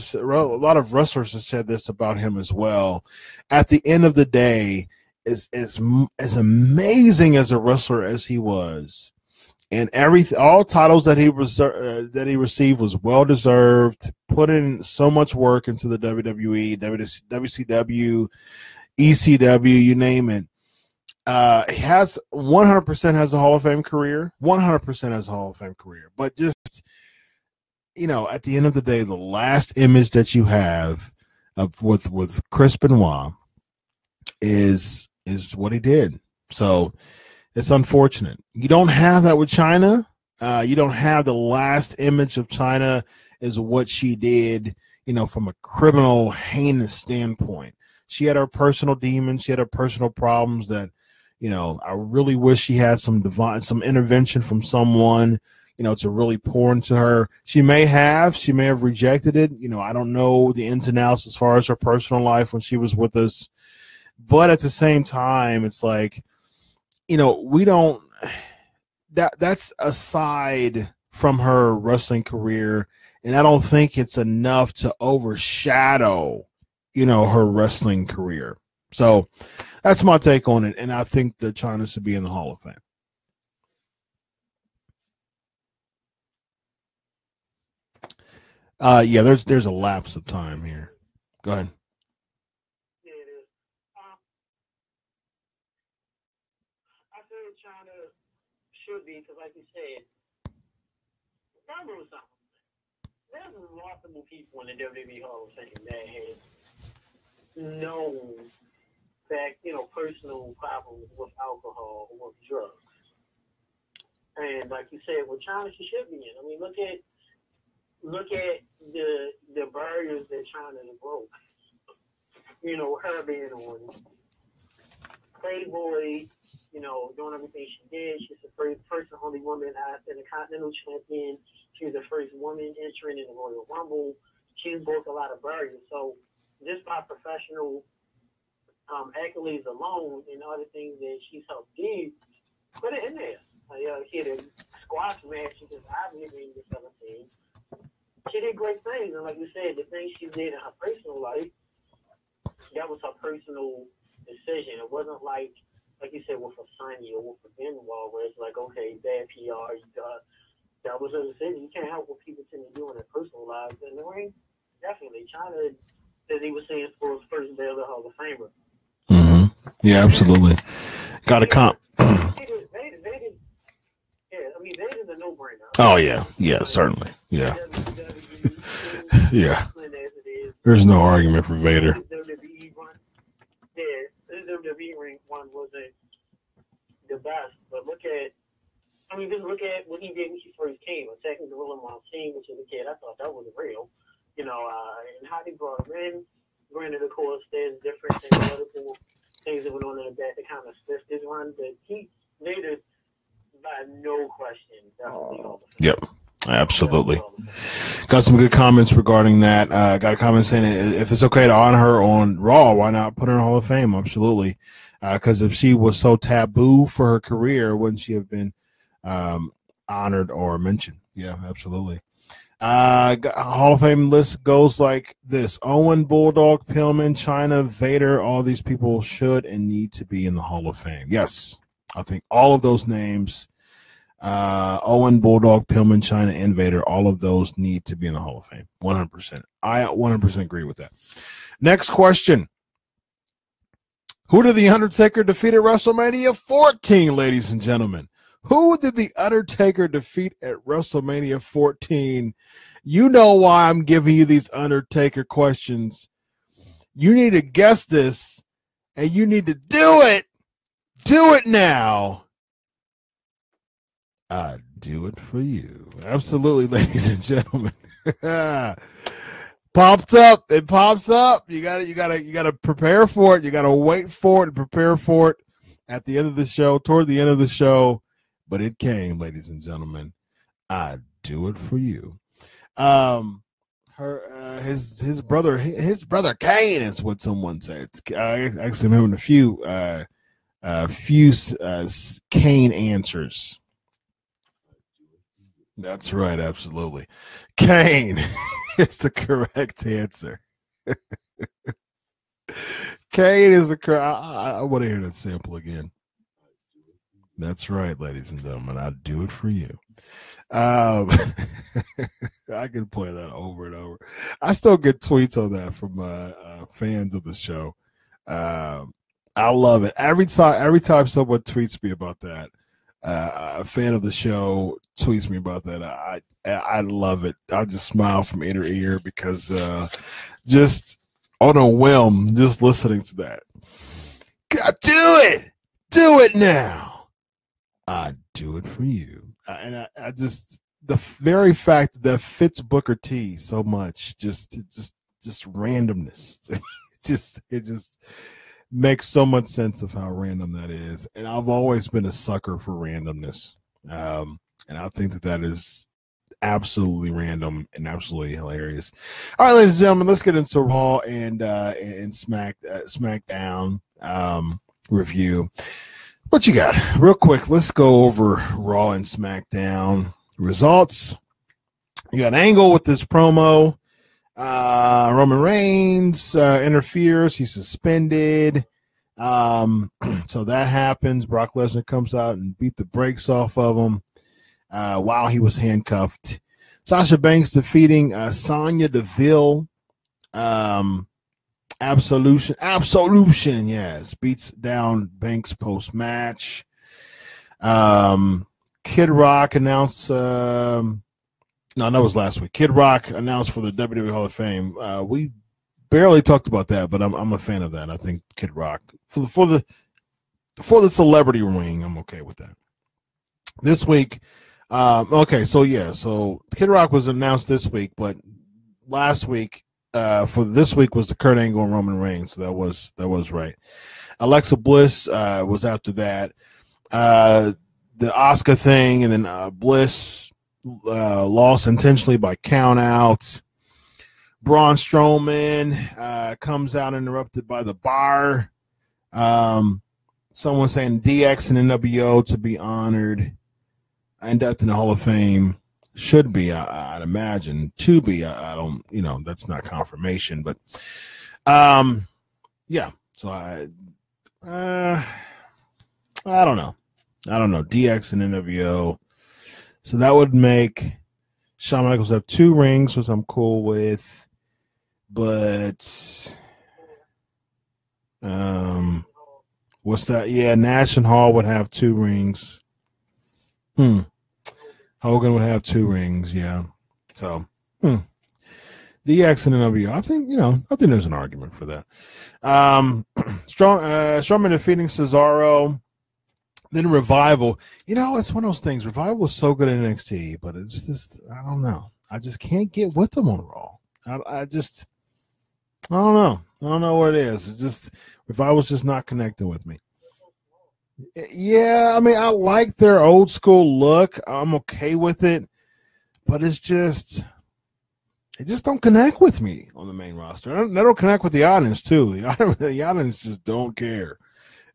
have said this about him as well. At the end of the day, as amazing as a wrestler as he was, and all titles that he received was well deserved. Put in so much work into the WWE, WCW, ECW, you name it. He has 100% has a Hall of Fame career. 100% has a Hall of Fame career. But just at the end of the day, the last image that you have with Chris Benoit is what he did. So it's unfortunate. You don't have that with Chyna. You don't have the last image of Chyna is what she did, from a criminal, heinous standpoint. She had her personal demons. She had her personal problems that, I really wish she had some intervention from someone, to really pour into her. She may have rejected it. I don't know the ins and outs as far as her personal life when she was with us. But at the same time, it's like, we don't, that's aside from her wrestling career. And I don't think it's enough to overshadow, her wrestling career. So that's my take on it. And I think that Chyna should be in the Hall of Fame. Yeah, there's a lapse of time here. Go ahead. Yeah, it is. I feel Chyna should be, because like you said, remember something. There's multiple people in the WWE Hall of Fame that have no personal problems with alcohol or with drugs. And like you said, with Chyna, she should be in. I mean, look at the barriers that Chyna broke. Her being on Playboy, doing everything she did. She's the first and only woman after the Continental Champion. She was the first woman entering in the Royal Rumble. She's broke a lot of barriers. So just by professional accolades alone and other things that she's helped do, put it in there. She had a squash match. She just obviously in the 17. She did great things, and like you said, the things she did in her personal life, that was her personal decision. It wasn't like you said, with a Sonny or with a Benoit, where it's like, okay, bad PR, that was her decision. You can't help what people tend to do in their personal lives. In the ring, definitely. Chyna, as he was saying, for his first day of the Hall of Famer. Mm-hmm. Yeah, absolutely. Got a comp. Vader's a no-brainer. Oh, yeah. Yeah, certainly. Yeah. Yeah. There's no argument for Vader. The WWE ring one wasn't the best, but just look at what he did when he first came, attacking Gorilla Monsoon, which as a kid I thought that was real. and how they brought him in. Granted, of course, there's different analytical things that went on in the back that kind of stiffed his run, but Vader, by no question, definitely all the Yep. Absolutely. Got some good comments regarding that. Got a comment saying if it's okay to honor her on Raw, why not put her in Hall of Fame? Absolutely. Because if she was so taboo for her career, wouldn't she have been honored or mentioned? Yeah, absolutely. Hall of Fame list goes like this: Owen, Bulldog, Pillman, Chyna, Vader. All these people should and need to be in the Hall of Fame. Yes, I think all of those names, Owen, Bulldog, Pillman, Chyna, and Vader, all of those need to be in the Hall of Fame. 100%. I 100% agree with that. Next question. Who did The Undertaker defeat at WrestleMania 14, ladies and gentlemen? Who did The Undertaker defeat at WrestleMania 14? You know why I'm giving you these Undertaker questions. You need to guess this, and you need to do it. Do it now. I do it for you. Absolutely, ladies and gentlemen. Pops up. It pops up. You gotta prepare for it. You gotta wait for it and prepare for it at the end of the show, toward the end of the show. But it came, ladies and gentlemen. I do it for you. His brother Kane is what someone said. I actually remember a few Kane answers. That's right, absolutely. Kane is the correct answer. Kane is the correct. I want to hear that sample again. That's right, ladies and gentlemen. I do it for you. I can play that over and over. I still get tweets on that from fans of the show. I love it. Every time someone tweets me about that, a fan of the show tweets me about that, I love it. I just smile from ear to ear because just on a whim, just listening to that. God, do it now. I do it for you. And I just, the very fact that fits Booker T so much, just randomness. it just makes so much sense of how random that is. And I've always been a sucker for randomness. And I think that is absolutely random and absolutely hilarious. All right, ladies and gentlemen, let's get into Raw and SmackDown review. What you got? Real quick, let's go over Raw and SmackDown results. You got Angle with this promo. Roman Reigns interferes. He's suspended. So that happens. Brock Lesnar comes out and beat the brakes off of him while he was handcuffed. Sasha Banks defeating Sonya Deville. Absolution, yes. Beats down Banks post-match. Kid Rock announced no, that was last week. Kid Rock announced for the WWE Hall of Fame. We barely talked about that, but I'm a fan of that. I think Kid Rock for the celebrity ring, I'm okay with that. This week, so Kid Rock was announced this week, but last week for this week was the Kurt Angle and Roman Reigns, so that was right. Alexa Bliss was after that. The Asuka thing, and then Bliss lost intentionally by count out. Braun Strowman comes out interrupted by the bar. Someone saying DX and NWO to be honored. Inducted in the Hall of Fame. Should be, I'd imagine. To be, I don't, that's not confirmation, but yeah. So I don't know. DX and NWO. So that would make Shawn Michaels have 2 rings, which I'm cool with. But what's that? Yeah, Nash and Hall would have 2 rings. Hogan would have 2 rings, yeah. So DX and NWO. I think there's an argument for that. Strowman defeating Cesaro. Then Revival. It's one of those things. Revival was so good in NXT, but it's just, I don't know. I just can't get with them on Raw. I just, I don't know. I don't know what it is. It's just, if I was just not connecting with me. Yeah, I mean, I like their old school look. I'm okay with it, but it's just, they just don't connect with me on the main roster. They don't connect with the audience too. The audience just don't care,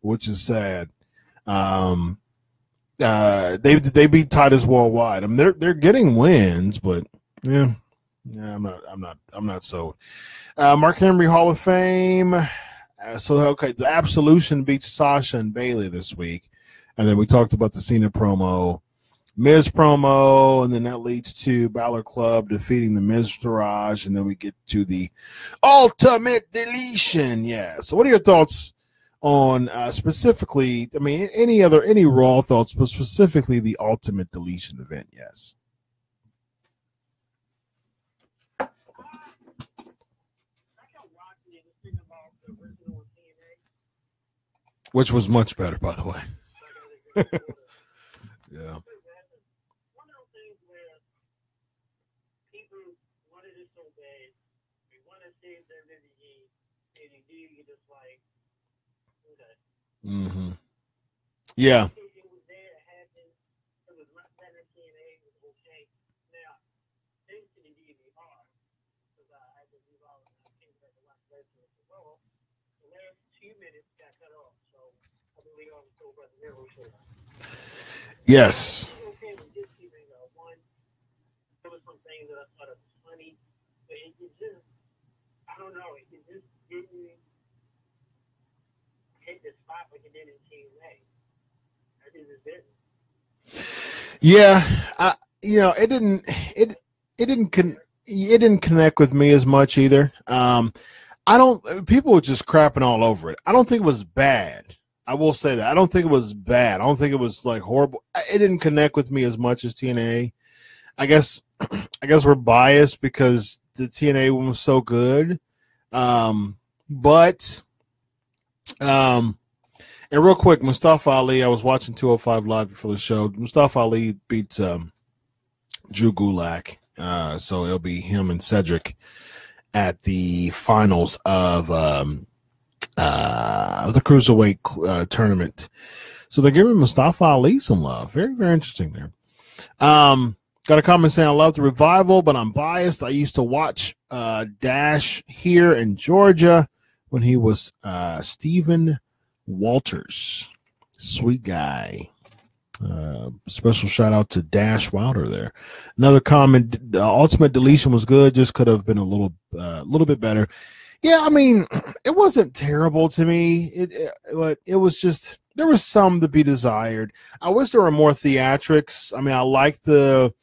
which is sad. They beat Titus Worldwide. I mean, they're getting wins, but yeah, I'm not sold. Mark Henry Hall of Fame. Okay, the Absolution beats Sasha and Bayley this week, and then we talked about the Cena promo, Miz promo, and then that leads to Balor Club defeating the Miztourage, and then we get to the Ultimate Deletion. Yeah. So, what are your thoughts on specifically? I mean, any Raw thoughts, but specifically the Ultimate Deletion event? Yes. Which was much better, by the way. Yeah. One of those things where people wanted it so bad, they want to save their WWE, and they do, you're just like, okay. Mm-hmm. Yeah. It was there, it happened, it was much better, TNA was okay. Now, thanks to the WWE Hall, because I had to leave out and I came back to watch wrestling as well, the last 2 minutes got cut off, so I believe I was told by the Miro show. Yes. Okay, we did see one. There was some things that I thought was funny, but it just, I don't know, it just didn't hit the spot like it did in TNA. I just didn't. Yeah, it didn't connect with me as much either. People were just crapping all over it. I don't think it was bad. I will say that. I don't think it was bad. I don't think it was like horrible. It didn't connect with me as much as TNA. I guess we're biased because the TNA one was so good. And real quick, Mustafa Ali, I was watching 205 Live before the show. Mustafa Ali beat Drew Gulak. So it'll be him and Cedric at the finals of the Cruiserweight tournament. So they're giving Mustafa Ali some love. Very, very interesting there. Got a comment saying, I love the Revival, but I'm biased. I used to watch Dash here in Georgia when he was Stephen Walters. Sweet guy. Special shout out to Dash Wilder there. Another comment, Ultimate Deletion was good, just could have been a little bit better. Yeah, I mean, it wasn't terrible to me. But it was just, there was some to be desired. I wish there were more theatrics. I mean, I like the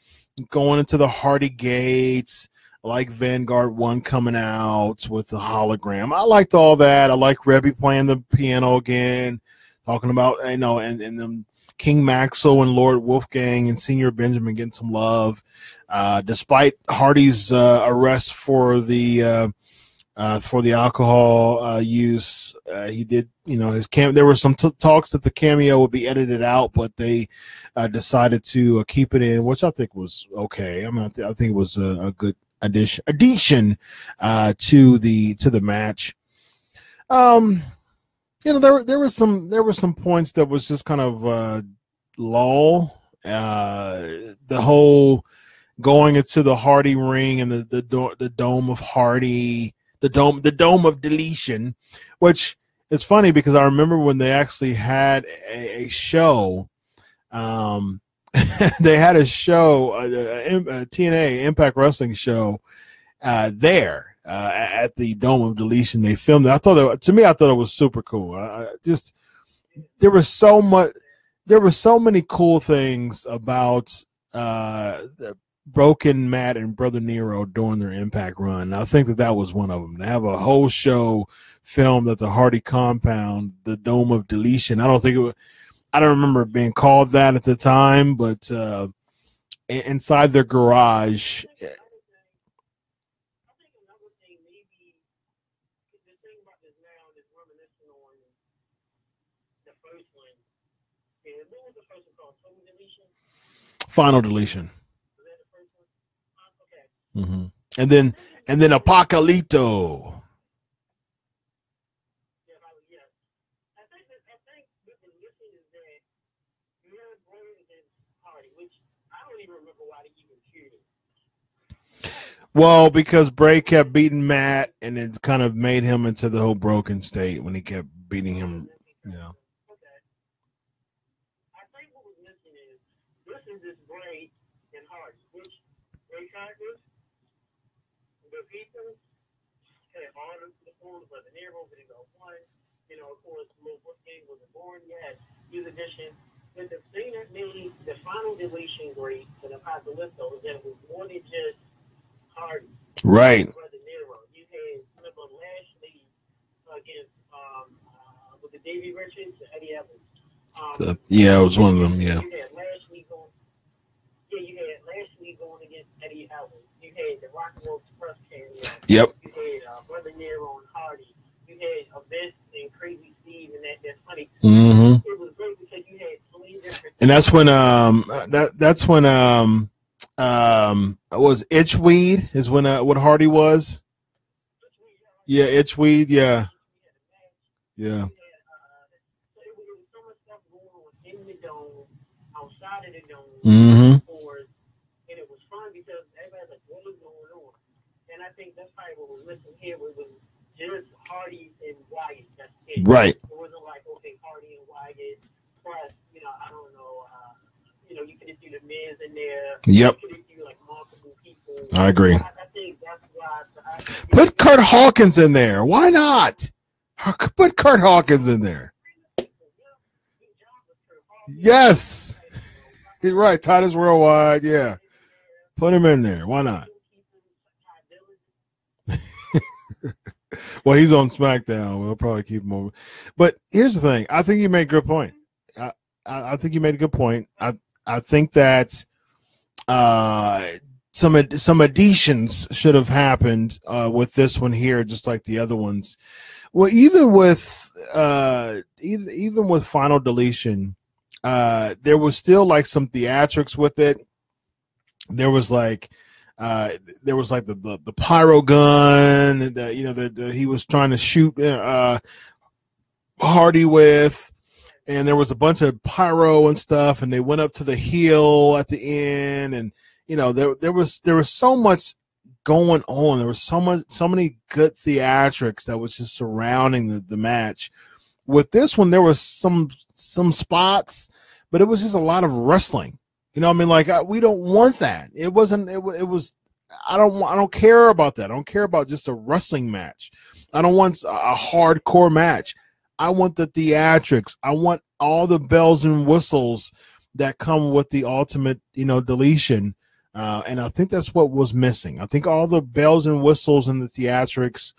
going into the Hardy Gates. I like Vanguard 1 coming out with the hologram. I liked all that. I like Rebby playing the piano again, talking about, and them King Maxwell and Lord Wolfgang and Senior Benjamin getting some love. Despite Hardy's arrest for the alcohol use, he did, his there were some talks that the cameo would be edited out, but they decided to keep it in, which I think was okay. I mean, I think it was a good addition to the match. There were some points that was just kind of lull. The whole going into the Hardy ring and the dome of Hardy. The dome of deletion, which is funny because I remember when they actually had a show. They had a show, a TNA Impact Wrestling show, there at the Dome of Deletion. They filmed it. I thought it was super cool. There was so many cool things about Broken Matt and Brother Nero during their Impact run. I think that was one of them. They have a whole show filmed at the Hardy compound, the Dome of Deletion. I don't remember it being called that at the time, but inside their garage. I think another thing, maybe the thing about this now is reminiscent on the first one. Yeah, what was the first one called? Total Deletion? Final Deletion. Was that the first one? Okay. Mm-hmm. and then Apocalypto. Well, because Bray kept beating Matt, and it kind of made him into the whole broken state when he kept beating him. You know. Okay. I think what was missing is this is this Bray and Hardy, which Bray characters, the people had harder to the form, but the Nero didn't go one. You know, of course, Little Game wasn't born yet. His addition. But the thing that made the final deletion great for the Apocalypto is that it was more than just Hardy. Right. Brother Nero. You had remember Lashley against with the Davey Richards, Eddie Evans. Yeah, it was one of them. Yeah. You had Lashley going. Yeah, you had Lashley going against Eddie Evans. You had the Rock and Roll Express cameo. Yep. You had Brother Nero and Hardy. You had Abyss and Crazy Steve, and that's funny. Mm-hmm. It was great because you had so many different. And that's when that's when was Itchweed is when what Hardy was. Yeah, Itchweed. Yeah. Yeah. Mm-hmm. And it was fun because everybody's like, what is going on? And I think that's probably what was missing here. It was just Hardy and Wyatt. That's it. Right. It wasn't like, okay, Hardy and Wyatt plus, you know, I don't know, you know, you could do the Miz in there. Yep. You could do like multiple people. I agree. I think that's why. Put Kurt Hawkins in there. Why not? Put Kurt Hawkins in there. Yes. He's right. Titus Worldwide. Yeah. Put him in there. Why not? Well, he's on SmackDown. We'll probably keep him over. But here's the thing. I think you made a good point. I think you made a good point. I think that some additions should have happened with this one here, just like the other ones. Well, even with Final Deletion, there was still like some theatrics with it. There was like the pyro gun that, you know, that he was trying to shoot Hardy with, and there was a bunch of pyro and stuff, and they went up to the hill at the end, and you know there was so much going on. There was so many good theatrics that was just surrounding the match. With this one, there was some spots, but it was just a lot of wrestling. You know what I mean? Like, we don't want that. It wasn't. It was. I don't care about that. I don't care about just a wrestling match. I don't want a hardcore match. I want the theatrics. I want all the bells and whistles that come with the ultimate, you know, deletion. And I think that's what was missing. I think all the bells and whistles and the theatrics,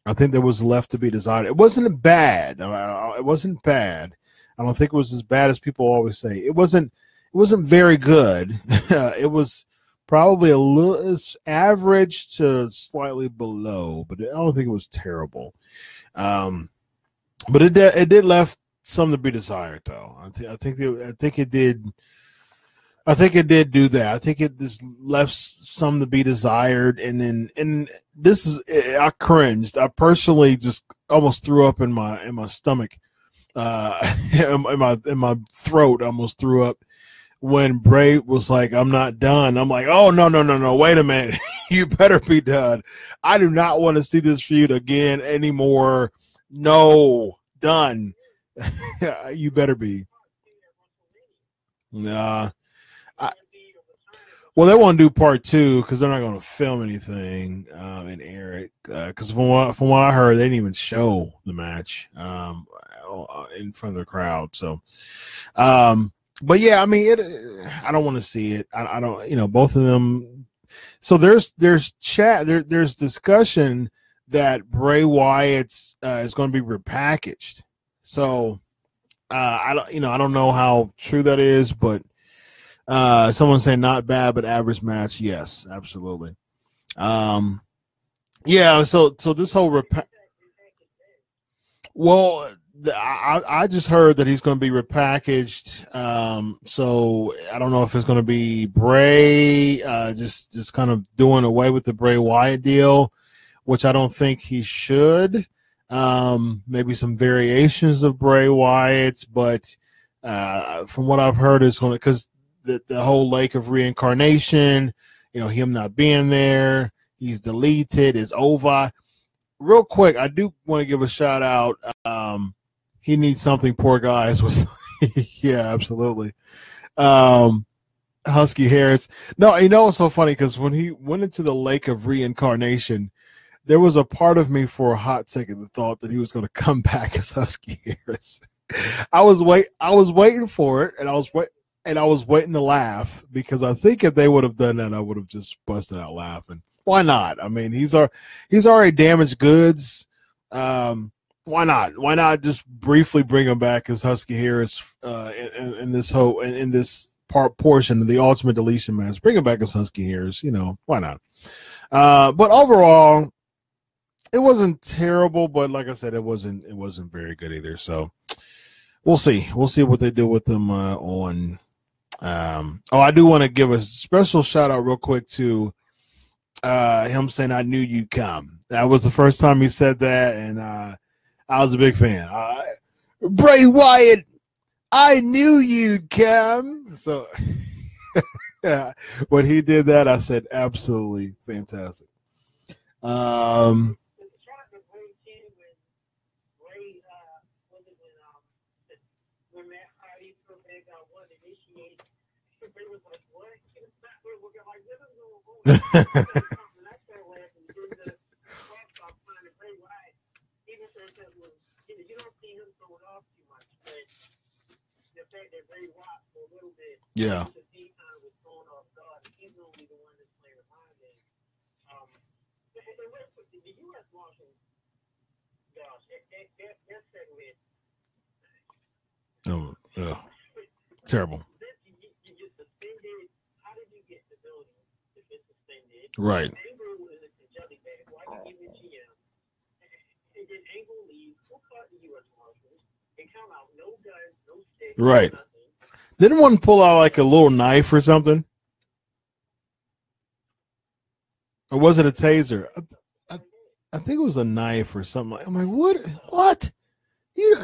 I think there was left to be desired. It wasn't bad. It wasn't bad. I don't think it was as bad as people always say. It wasn't very good. It was probably a little average to slightly below, but I don't think it was terrible. But it did left some to be desired, though. I think it did. I think it did do that. I think it just left some to be desired, and this is, I cringed. I personally just almost threw up in my stomach, in my throat. I almost threw up when Bray was like, "I'm not done." I'm like, "Oh no! Wait a minute! You better be done. I do not want to see this feud again anymore. No, done. You better be." Nah. Well, they want to do part 2 because they're not going to film anything and air it. Because from what I heard, they didn't even show the match in front of the crowd. So, but yeah, I mean, I don't want to see it. I don't, you know, both of them. So there's discussion that Bray Wyatt's is going to be repackaged. So I don't know how true that is, but someone saying not bad but average match. Yes, absolutely. Yeah. So this whole well, I just heard that he's going to be repackaged. So I don't know if it's going to be Bray, just kind of doing away with the Bray Wyatt deal, which I don't think he should. Maybe some variations of Bray Wyatt's, but from what I've heard, it's going to, because the whole lake of reincarnation, him not being there, he's deleted, is over. Real quick, I do want to give a shout out. He needs something, poor guys. Was yeah, absolutely. Husky Harris. No, it's so funny because when he went into the lake of reincarnation, there was a part of me for a hot second that thought that he was going to come back as Husky Harris. I was waiting for it, and I was waiting to laugh, because I think if they would have done that, I would have just busted out laughing. Why not? I mean, he's already damaged goods. Why not? Why not just briefly bring him back as Husky Harris in this portion of the Ultimate Deletion match? Bring him back as Husky Harris. Why not? But overall, it wasn't terrible. But like I said, it wasn't very good either. So we'll see. We'll see what they do with them on. I do want to give a special shout out real quick to him saying, "I knew you'd come." That was the first time he said that, and I was a big fan. Bray Wyatt, I knew you'd come. So when he did that, I said, absolutely fantastic. Yeah. Oh, yeah. Terrible. Right. Right. Didn't one pull out like a little knife or something? Or was it a taser? I think it was a knife or something. I'm like, what? You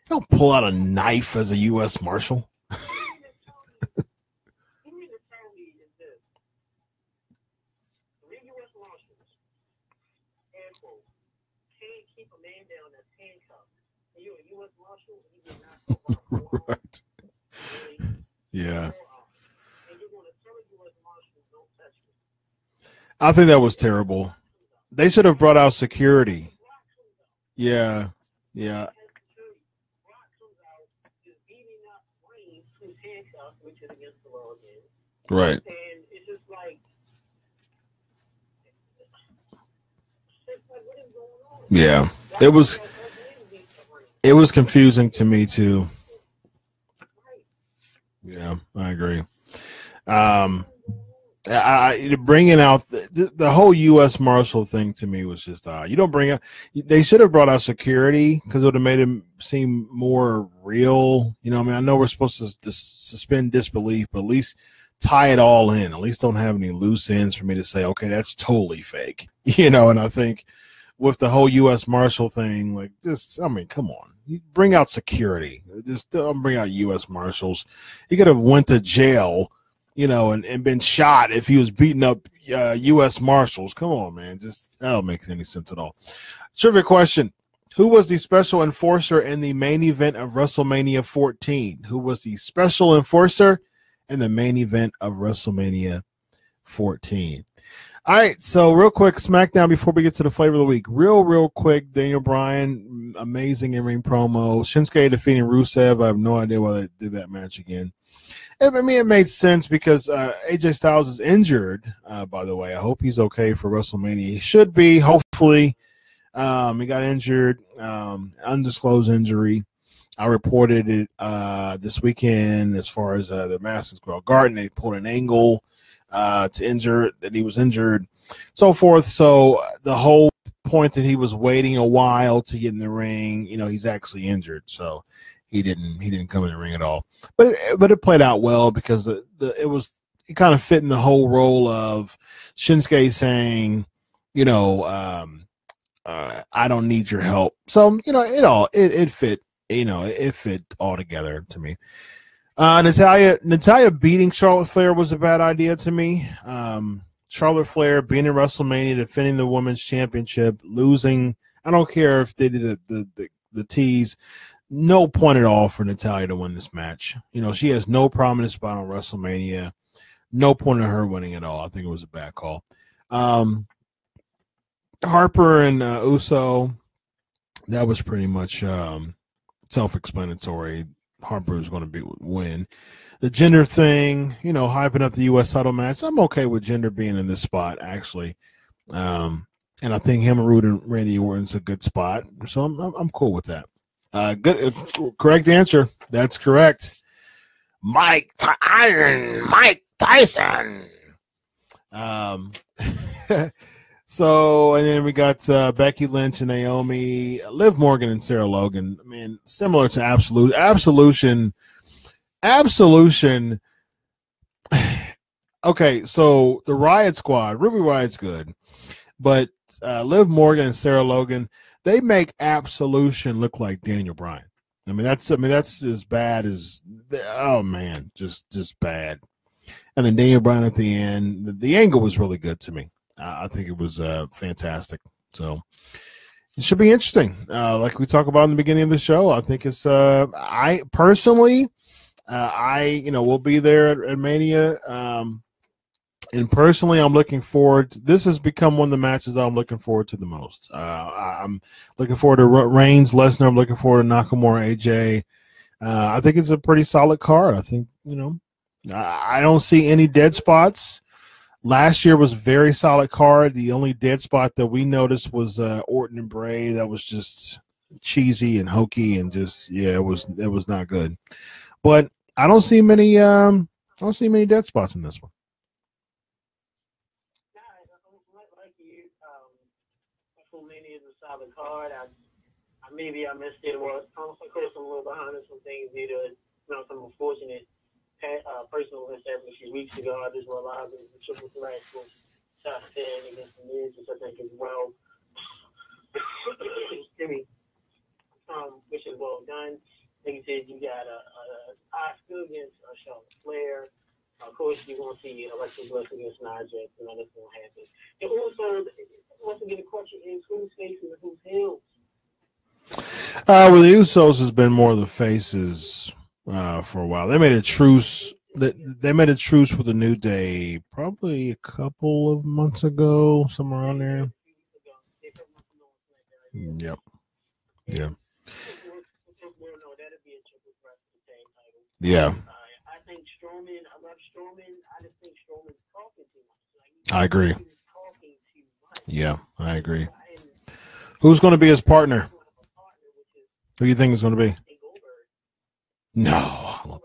don't pull out a knife as a U.S. Marshal. Right. Yeah. I think that was terrible. They should have brought out security. Yeah. Yeah. Right. Yeah. It was confusing to me too. Yeah, I agree. Bringing out the whole U.S. Marshal thing to me was just you don't bring out. They should have brought out security, because it would have made him seem more real. I know we're supposed to suspend disbelief, but at least tie it all in. At least don't have any loose ends for me to say, okay, that's totally fake. And I think with the whole U.S. Marshal thing, like this, come on. You bring out security. Just don't bring out U.S. Marshals. He could have went to jail, and been shot if he was beating up U.S. Marshals. Come on, man. That don't make any sense at all. Trivia question. Who was the special enforcer in the main event of WrestleMania 14? Who was the special enforcer in the main event of WrestleMania 14? All right, so real quick, SmackDown before we get to the flavor of the week. Real quick, Daniel Bryan, amazing in-ring promo. Shinsuke defeating Rusev. I have no idea why they did that match again. It made sense because AJ Styles is injured, by the way. I hope he's okay for WrestleMania. He should be, hopefully. He got injured, undisclosed injury. I reported it this weekend as far as the Madison Square Garden. They pulled an angle to injure that he was injured, so forth. So the whole point that he was waiting a while to get in the ring, he's actually injured, so he didn't come in the ring at all. But it played out well because it kind of fit in the whole role of Shinsuke saying, I don't need your help. So it fit. It fit all together to me. Natalya beating Charlotte Flair was a bad idea to me. Charlotte Flair being in WrestleMania, defending the Women's Championship, losing. I don't care if they did the tease. No point at all for Natalya to win this match. She has no prominent spot on WrestleMania. No point in her winning at all. I think it was a bad call. Harper and Uso, that was pretty much self-explanatory. Harper was going to win. The gender thing, hyping up the U.S. title match. I'm okay with gender being in this spot, actually. And I think him and Randy Orton's a good spot. So I'm cool with that. Good, correct answer. That's correct. Mike Tyson. So, and then we got Becky Lynch and Naomi, Liv Morgan and Sarah Logan. I mean, similar to Absolution. Okay, so the Riot Squad, Ruby Riot's good, but Liv Morgan and Sarah Logan, they make Absolution look like Daniel Bryan. I mean, that's as bad as, oh man, just bad. And then Daniel Bryan at the end, the angle was really good to me. I think it was fantastic. So it should be interesting. Like we talked about in the beginning of the show, I think it's I personally, we'll be there at Mania. And personally, I'm looking forward. This has become one of the matches I'm looking forward to the most. I'm looking forward to Reigns, Lesnar. I'm looking forward to Nakamura, AJ. I think it's a pretty solid card. I think, I don't see any dead spots. Last year was a very solid card. The only dead spot that we noticed was Orton and Bray. That was just cheesy and hokey and just, it was not good. But I don't see many dead spots in this one. WrestleMania is a solid card. Maybe I missed it. Well, of course, I'm a little behind on some things due to some unfortunate personal events a few weeks ago. I just realized it was a triple threat with top 10 against the Miz, which I think is well, which is well done. Like you said, you got Asuka against Charlotte Flair. Of course, you're going to see Alexa Bliss against Nia Jax, and that's going to happen. And also, once again, the question is who's facing and who's heels? Well, the Usos has been more of the faces for a while. They made a truce. They made a truce with the New Day probably a couple of months ago, somewhere around there. Yep. Yeah. Yeah. I think Strowman. I love Strowman. I just think Strowman's talking too much. I agree. Yeah, I agree. Who's going to be his partner? Who do you think is going to be? No, I don't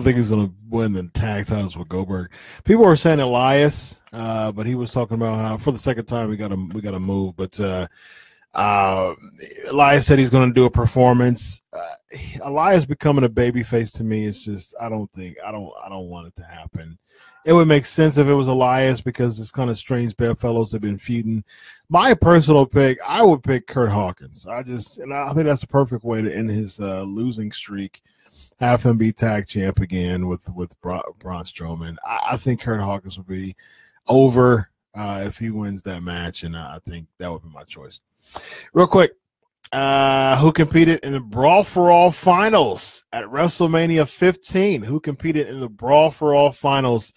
think he's going to win the tag titles with Goldberg. People were saying Elias, but he was talking about how for the second time we got to move. But Elias said he's going to do a performance. Elias becoming a babyface to me is just I don't want it to happen. It would make sense if it was Elias because it's kind of strange bedfellows have been feuding. My personal pick, I would pick Kurt Hawkins. I think that's the perfect way to end his losing streak. Have him be tag champ again with Braun Strowman. I think Kurt Hawkins would be over if he wins that match, and I think that would be my choice. Real quick, who competed in the Brawl for All finals at WrestleMania 15? Who competed in the Brawl for All finals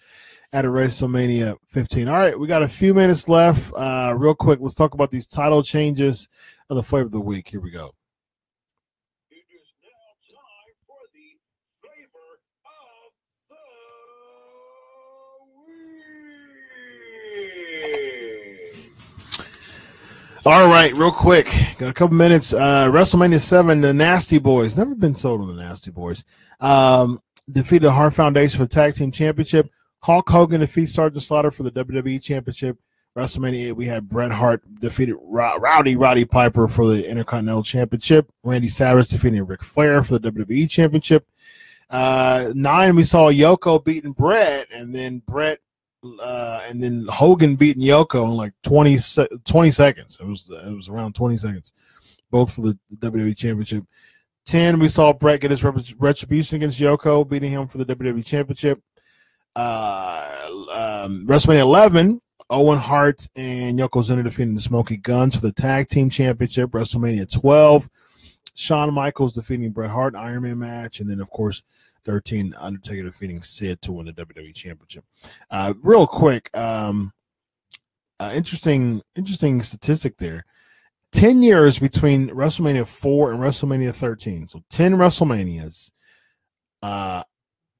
at WrestleMania 15? All right, we got a few minutes left. Real quick, let's talk about these title changes of the flavor of the week. Here we go. It is now time for the flavor of the week. All right, real quick, got a couple minutes. WrestleMania 7, the Nasty Boys, never been sold on the Nasty Boys, defeated the Hart Foundation for the Tag Team Championship. Hulk Hogan defeats Sergeant Slaughter for the WWE Championship. WrestleMania 8, we had Bret Hart defeated Roddy Piper for the Intercontinental Championship. Randy Savage defeating Ric Flair for the WWE Championship. 9, we saw Yoko beating Bret, and then Hogan beating Yoko in like 20 seconds. It was around 20 seconds, both for the WWE Championship. 10, we saw Bret get his retribution against Yoko, beating him for the WWE Championship. WrestleMania 11, Owen Hart and Yokozuna defeating the Smoky Guns for the Tag Team Championship. WrestleMania 12, Shawn Michaels defeating Bret Hart, Iron Man match. And then, of course, 13, Undertaker defeating Sid to win the WWE Championship. Real quick, interesting statistic there. 10 years between WrestleMania 4 and WrestleMania 13. So 10 WrestleManias.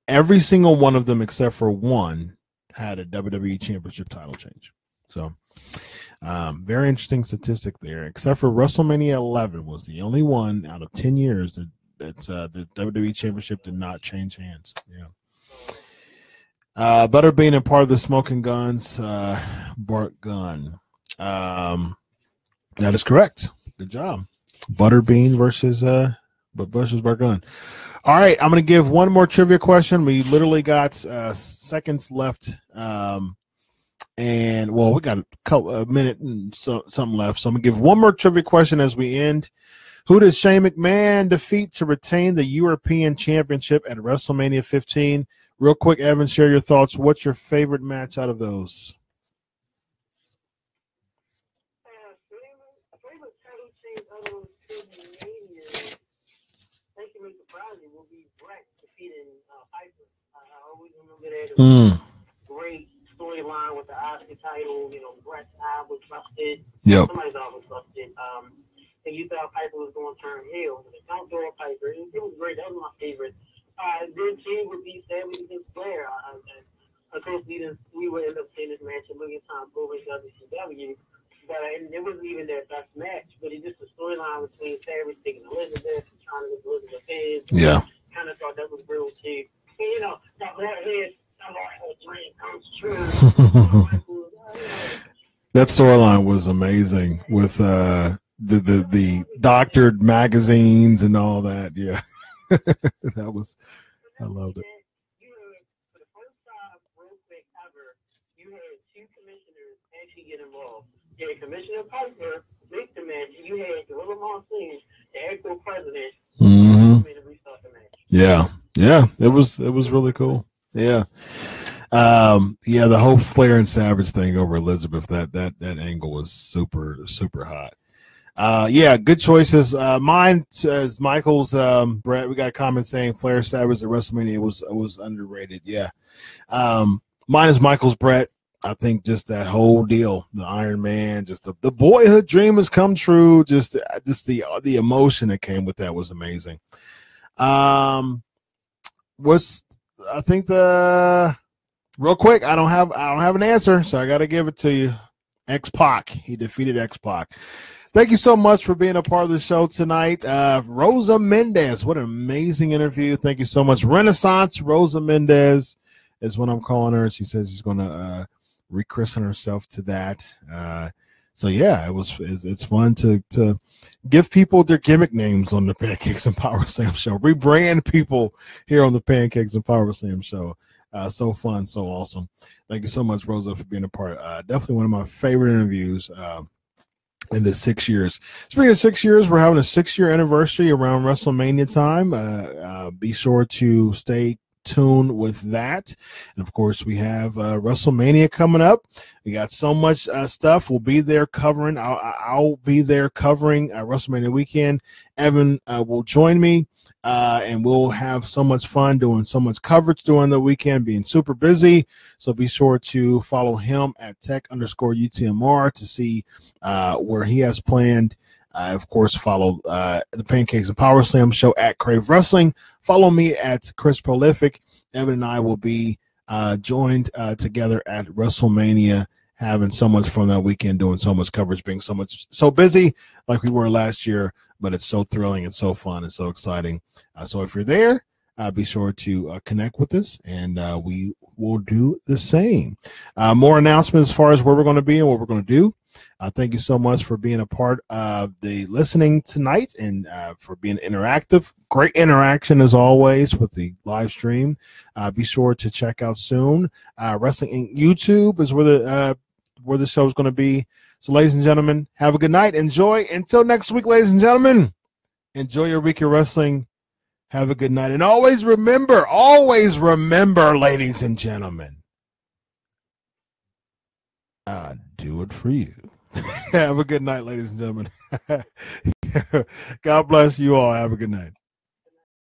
Every single one of them except for one had a WWE Championship title change. So very interesting statistic there. Except for WrestleMania 11 was the only one out of 10 years that the WWE Championship did not change hands. Yeah. Butterbean and part of the Smoking Guns, Bart Gunn. That is correct. Good job. Butterbean versus Bart Gunn. All right, I'm going to give one more trivia question. We literally got seconds left, and we got a minute and something left. So I'm going to give one more trivia question as we end. Who does Shane McMahon defeat to retain the European Championship at WrestleMania 15? Real quick, Evan, share your thoughts. What's your favorite match out of those? Will be Bret defeating Piper. I always remember that. Great storyline with the Oscar title. Bret's eye was busted. Yep. Somebody's eye was busted. And you thought Piper was going to turn heel. Don't throw a Piper. It was great. That was my favorite. Then King would be Savage against Flair. Of course, we would end up seeing this match a million times over in WCW. But it wasn't even their best match, but it's just a storyline between Savage taking Elizabeth and trying to get Elizabeth in. Yeah. Kind of thought that was real too. And, that dream comes true. That storyline was amazing with the doctored magazines and all that. Yeah. I loved it. For the first time, real quick ever, you had two commissioners actually get involved. You had Commissioner Piper make the match. You had Gorilla Monsoon, the actual president, to restart the match. Yeah, it was really cool. Yeah, the whole Flair and Savage thing over Elizabeth, that angle was super hot. Good choices. Mine says Michael's Brett. We got a comment saying Flair Savage at WrestleMania was underrated. Yeah, mine is Michael's Brett. I think just that whole deal, the Iron Man, just the boyhood dream has come true. Just the emotion that came with that was amazing. Real quick, I don't have an answer, so I got to give it to you. X-Pac, he defeated X-Pac. Thank you so much for being a part of the show tonight. Rosa Mendes, what an amazing interview. Thank you so much. Renaissance Rosa Mendes is what I'm calling her. She says she's going to rechristen herself to that. It's fun to give people their gimmick names on the Pancakes and Powerslam show. Rebrand people here on the Pancakes and Powerslam show. So fun, so awesome. Thank you so much, Rosa, for being a part. Definitely one of my favorite interviews in the 6 years. Speaking of 6 years, we're having a 6-year anniversary around WrestleMania time. Be sure to stay tuned with that. And of course, we have WrestleMania coming up. We got so much stuff. We'll be there covering. I'll be there covering WrestleMania weekend. Evan will join me, and we'll have so much fun doing so much coverage during the weekend, being super busy. So be sure to follow him at tech_UTMR to see where he has planned. Of course, follow the Pancakes and Powerslam show at Crave Wrestling. Follow me at Chris Prolific. Evan and I will be joined together at WrestleMania, having so much fun that weekend, doing so much coverage, being so busy like we were last year, but it's so thrilling and so fun and so exciting. So if you're there, be sure to connect with us, and we will do the same. More announcements as far as where we're going to be and what we're going to do. Thank you so much for being a part of the listening tonight and for being interactive. Great interaction as always with the live stream. Be sure to check out soon. Wrestling Inc. YouTube is where the show is going to be. So, ladies and gentlemen, have a good night. Enjoy. Until next week, ladies and gentlemen, enjoy your week of wrestling. Have a good night. And always remember, ladies and gentlemen, I do it for you. Have a good night, ladies and gentlemen. God bless you all. Have a good night.